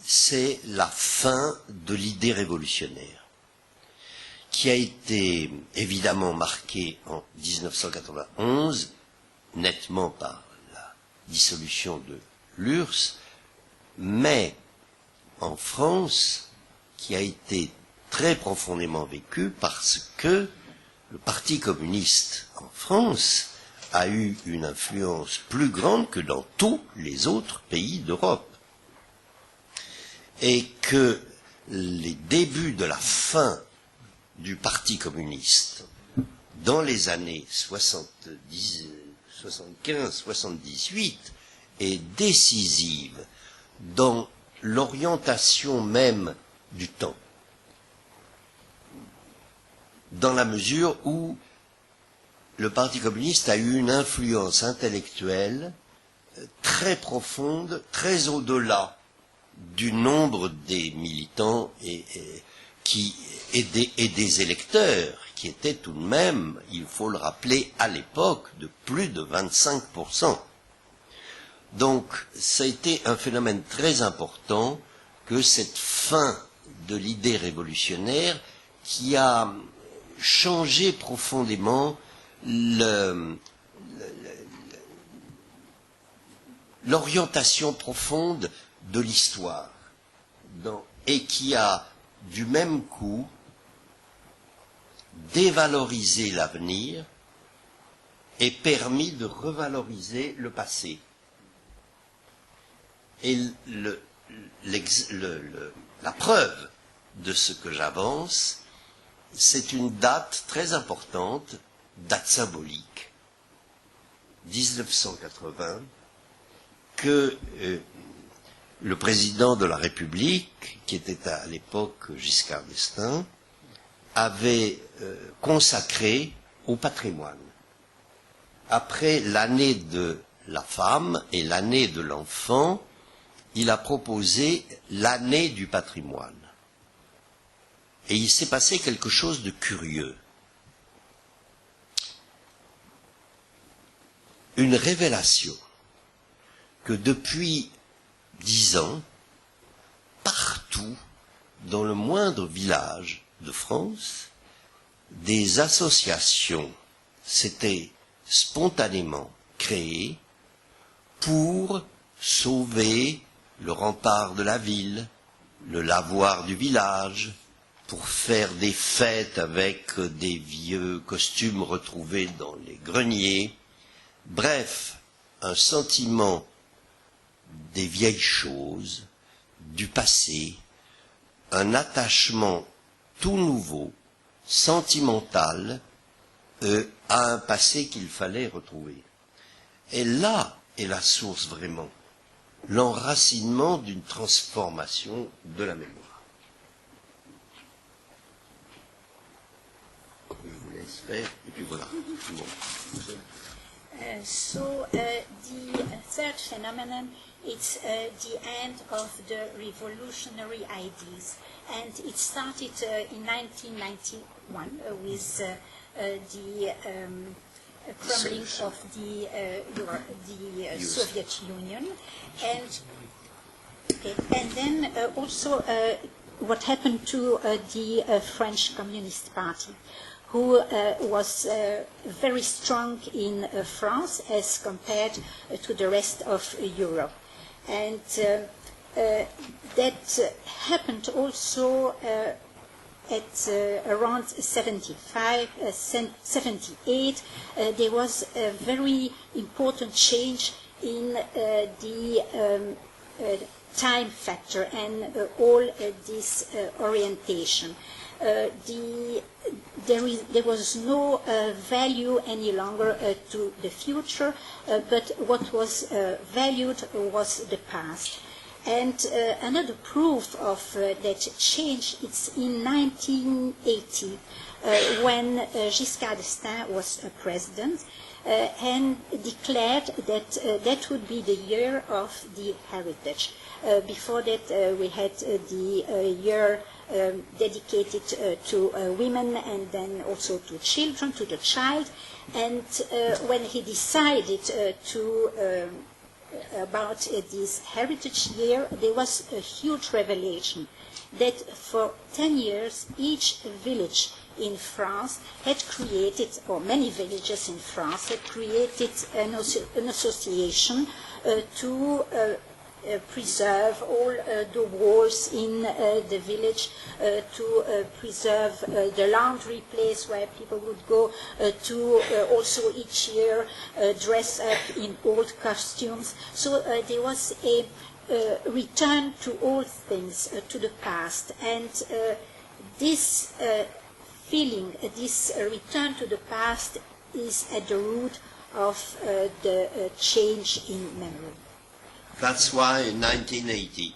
c'est la fin de l'idée révolutionnaire, qui a été évidemment marqué en 1991, nettement par la dissolution de l'URSS, mais en France, qui a été très profondément vécu parce que le Parti communiste en France a eu une influence plus grande que dans tous les autres pays d'Europe. Et que les débuts de la fin du Parti communiste dans les années 75-78 est décisive dans l'orientation même du temps, dans la mesure où le Parti communiste a eu une influence intellectuelle très profonde, très au-delà du nombre des militants et des électeurs, qui étaient tout de même, il faut le rappeler, à l'époque, de plus de 25%. Donc, ça a été un phénomène très important que cette fin de l'idée révolutionnaire qui a changé profondément l'orientation profonde de l'histoire, et qui a du même coup dévalorisé l'avenir et permis de revaloriser le passé. Et la preuve de ce que j'avance, c'est une date très importante, date symbolique, 1980, que le président de la République, qui était à l'époque Giscard d'Estaing, avait consacré au patrimoine. Après l'année de la femme et l'année de l'enfant, il a proposé l'année du patrimoine. Et il s'est passé quelque chose de curieux. Une révélation que depuis 10 ans, partout, dans le moindre village de France, des associations s'étaient spontanément créées pour sauver le rempart de la ville, le lavoir du village, pour faire des fêtes avec des vieux costumes retrouvés dans les greniers. Bref, un sentiment des vieilles choses, du passé, un attachement tout nouveau, sentimental, à un passé qu'il fallait retrouver. Et là est la source vraiment, l'enracinement d'une transformation de la mémoire. Je vous laisse faire, et puis voilà. Bon. So the third phenomenon is the end of the revolutionary ideas, and it started in 1991 with the crumbling of the Soviet Union, and then also what happened to the French Communist Party, who was very strong in France as compared to the rest of Europe. And that happened also at around 75, 78. There was a very important change in the time factor and all this orientation. There was no value any longer to the future, but what was valued was the past. And another proof of that change is in 1980, when Giscard d'Estaing was president, and declared that that would be the year of the heritage. Before that, we had the year dedicated to women and then also to children, to the child. And when he decided about this heritage year, there was a huge revelation that for 10 years each village in France had created, or many villages in France had created an association to preserve all the walls in the village, to preserve the laundry place where people would go, to also each year dress up in old costumes. So there was a return to old things, to the past. And this feeling, this return to the past is at the root of the change in memory. That's why in 1980.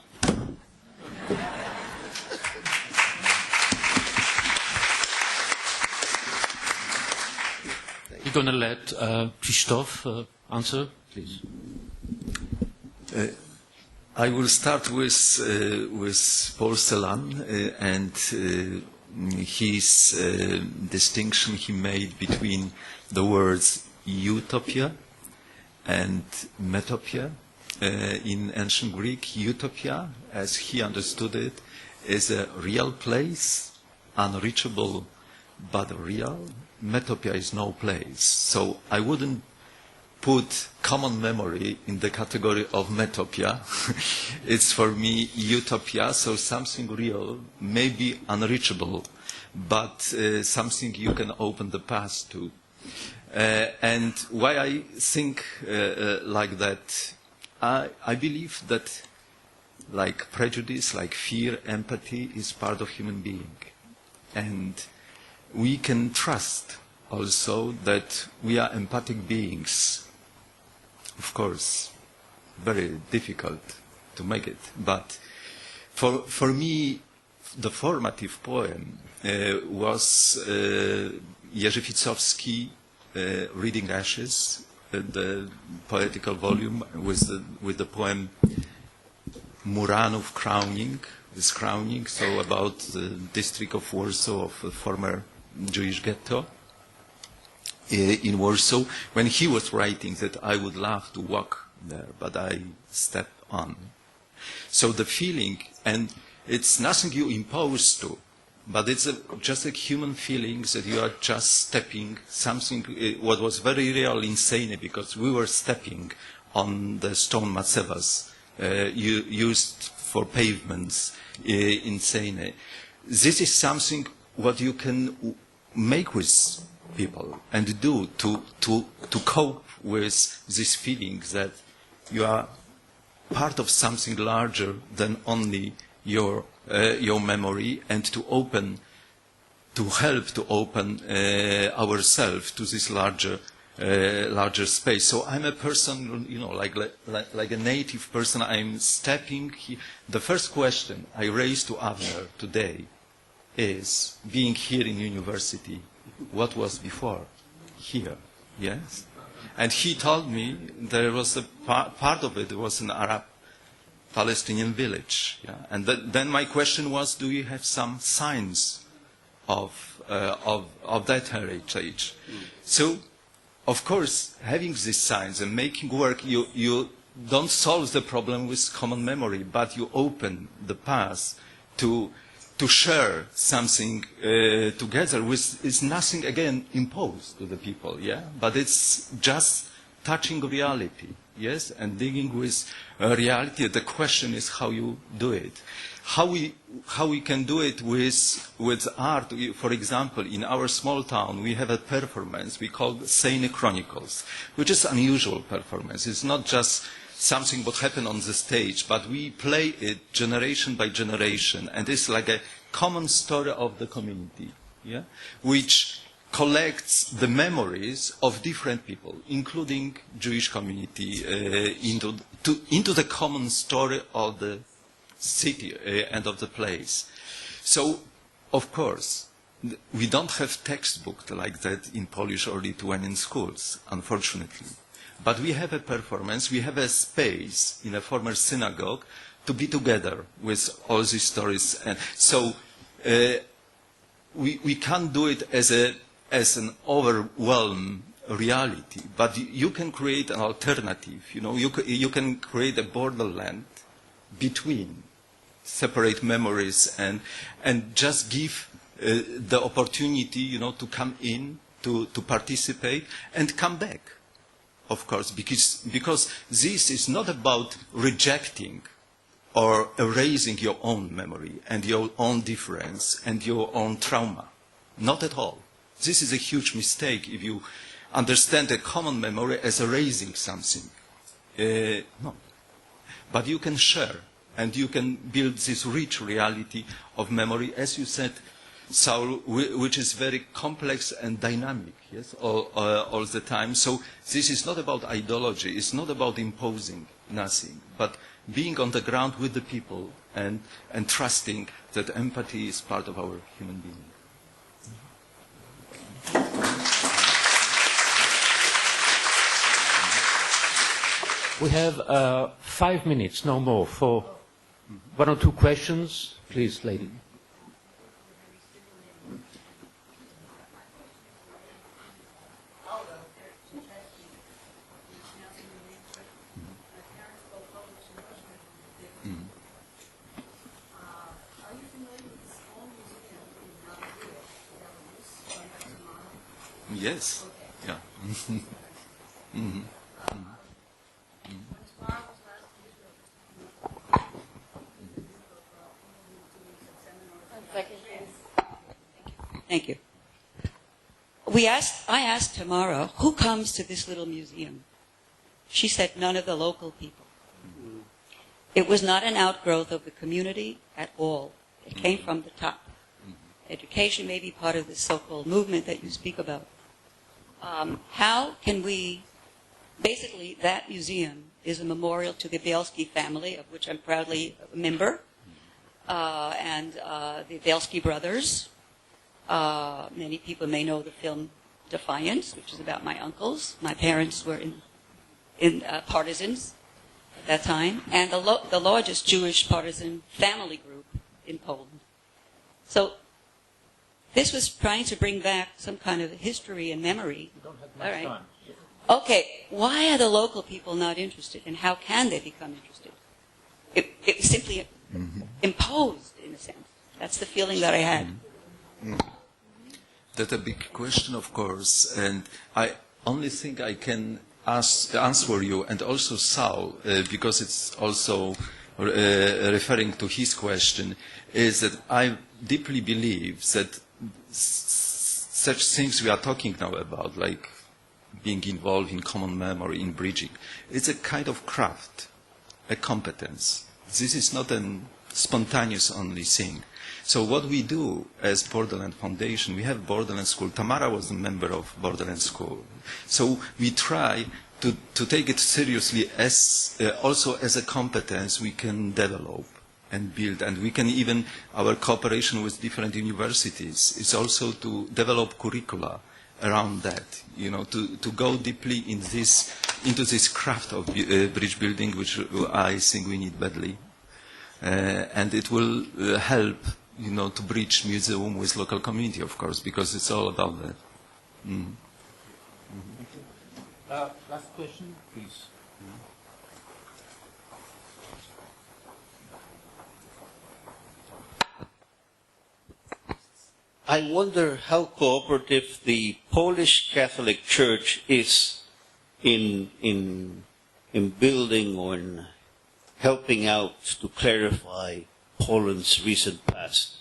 You're going to let Krzysztof answer, please. I will start with Paul Celan and his distinction he made between the words utopia and metopia. In ancient Greek, utopia, as he understood it, is a real place, unreachable but real. Metopia is no place. So I wouldn't put common memory in the category of metopia. It's for me utopia, so something real, maybe unreachable, but something you can open the past to. And why I think like that, I believe that like prejudice, like fear, empathy is part of human being. And we can trust also that we are empathic beings. Of course, very difficult to make it. But for me, the formative poem was Jerzy Ficowski, Reading Ashes, the poetical volume with the poem Muranów crowning, this crowning, so about the district of Warsaw, of a former Jewish ghetto in Warsaw, when he was writing that I would love to walk there, but I step on. So the feeling, and it's nothing you impose to, but it's just a human feeling that you are just stepping something, what was very real in Sejny, because we were stepping on the stone matsevas used for pavements in Seine. This is something what you can make with people and do to cope with this feeling that you are part of something larger than only your memory, and to help to open ourselves to this larger space. So I'm a person, like a native person. I'm stepping here. The first question I raised to Avner today is, being here in university, what was before here? Yes? And he told me there was a part of it was an Arab Palestinian village. Yeah? And then my question was, do you have some signs of that heritage? So, of course, having these signs and making work, you don't solve the problem with common memory, but you open the path to share something together. It's nothing, again, imposed to the people, yeah? But it's just touching reality, yes? And dealing with reality. The question is how you do it. How we can do it with art. For example, in our small town, we have a performance we call Seine Chronicles, which is an unusual performance. It's not just something what happened on the stage, but we play it generation by generation, and it's like a common story of the community, yeah? Which collects the memories of different people, including Jewish community, into the common story of the city and of the place. So, of course, we don't have textbooks like that in Polish or Lithuanian schools, unfortunately. But we have a performance, we have a space in a former synagogue to be together with all these stories. And so we can't do it as an overwhelming reality, but you can create an alternative. You can create a borderland between separate memories and just give the opportunity, to come in, to participate and come back. Of course, because this is not about rejecting or erasing your own memory and your own difference and your own trauma. Not at all. This is a huge mistake if you understand a common memory as erasing something. No. But you can share, and you can build this rich reality of memory, as you said, Saul, which is very complex and dynamic, yes, all the time. So this is not about ideology, it's not about imposing nothing, but being on the ground with the people and trusting that empathy is part of our human being. We have 5 minutes, no more, for one or two questions. Please, lady. Yes. Yeah. Thank you. I asked Tamara, who comes to this little museum? She said none of the local people. It was not an outgrowth of the community at all. It came from the top. Education may be part of this so-called movement that you speak about. How can we, basically that museum is a memorial to the Bielski family, of which I'm proudly a member, and the Bielski brothers. Many people may know the film Defiance, which is about my uncles. My parents were in partisans at that time, and the largest Jewish partisan family group in Poland. So this was trying to bring back some kind of history and memory. You don't have much time. Okay, why are the local people not interested, and how can they become interested? It simply imposed, in a sense. That's the feeling that I had. That's a big question, of course, and I only think I can answer you, and also Saul, because it's also referring to his question, is that I deeply believe that such things we are talking now about, like being involved in common memory, in bridging, it's a kind of craft, a competence. This is not a spontaneous only thing. So what we do as Borderland Foundation, we have Borderland School. Tamara was a member of Borderland School. So we try to take it seriously as also as a competence we can develop and build. And we can even, our cooperation with different universities is also to develop curricula around that, you know, to go deeply into this craft of bridge building, which I think we need badly. And it will help, you know, to bridge museum with local community, of course, because it's all about that. Mm. Last question, please. I wonder how cooperative the Polish Catholic Church is in building or in helping out to clarify Poland's recent past.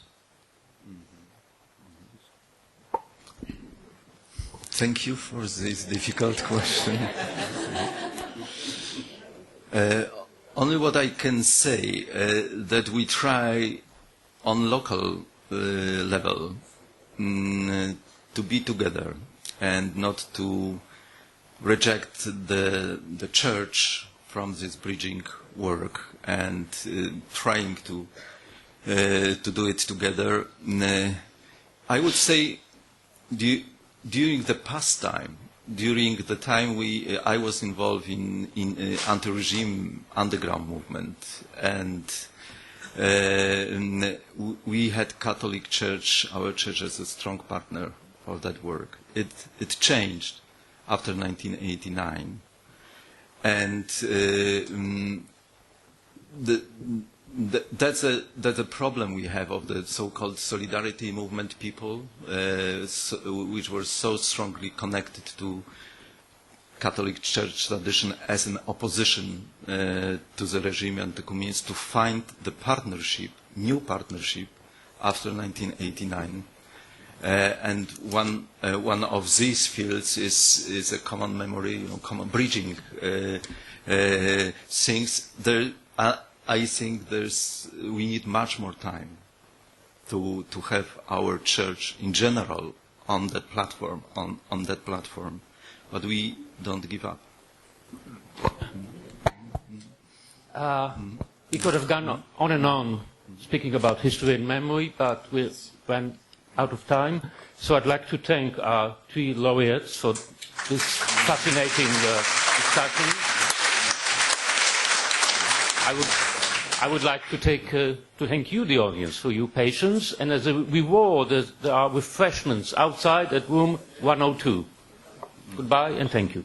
Thank you for this difficult question. Only what I can say, that we try on local level to be together and not to reject the church from this bridging work, and trying to do it together. I would say during the past time, during the time I was involved in anti-regime underground movement, and we had Catholic Church, our church, as a strong partner for that work. It changed after 1989, and that's a problem we have of the so-called solidarity movement people, which were so strongly connected to Catholic Church tradition as an opposition to the regime and the communists, to find the partnership, new partnership, after 1989. And one of these fields is a common memory, you know, common bridging things. I think we need much more time to have our church in general on that platform, on that platform, but we don't give up. We could have gone on and on speaking about history and memory, but we ran out of time. So I'd like to thank our 3 laureates for this fascinating discussion. I would like to thank you, the audience, for your patience, and as a reward, there are refreshments outside at room 102. Goodbye and thank you.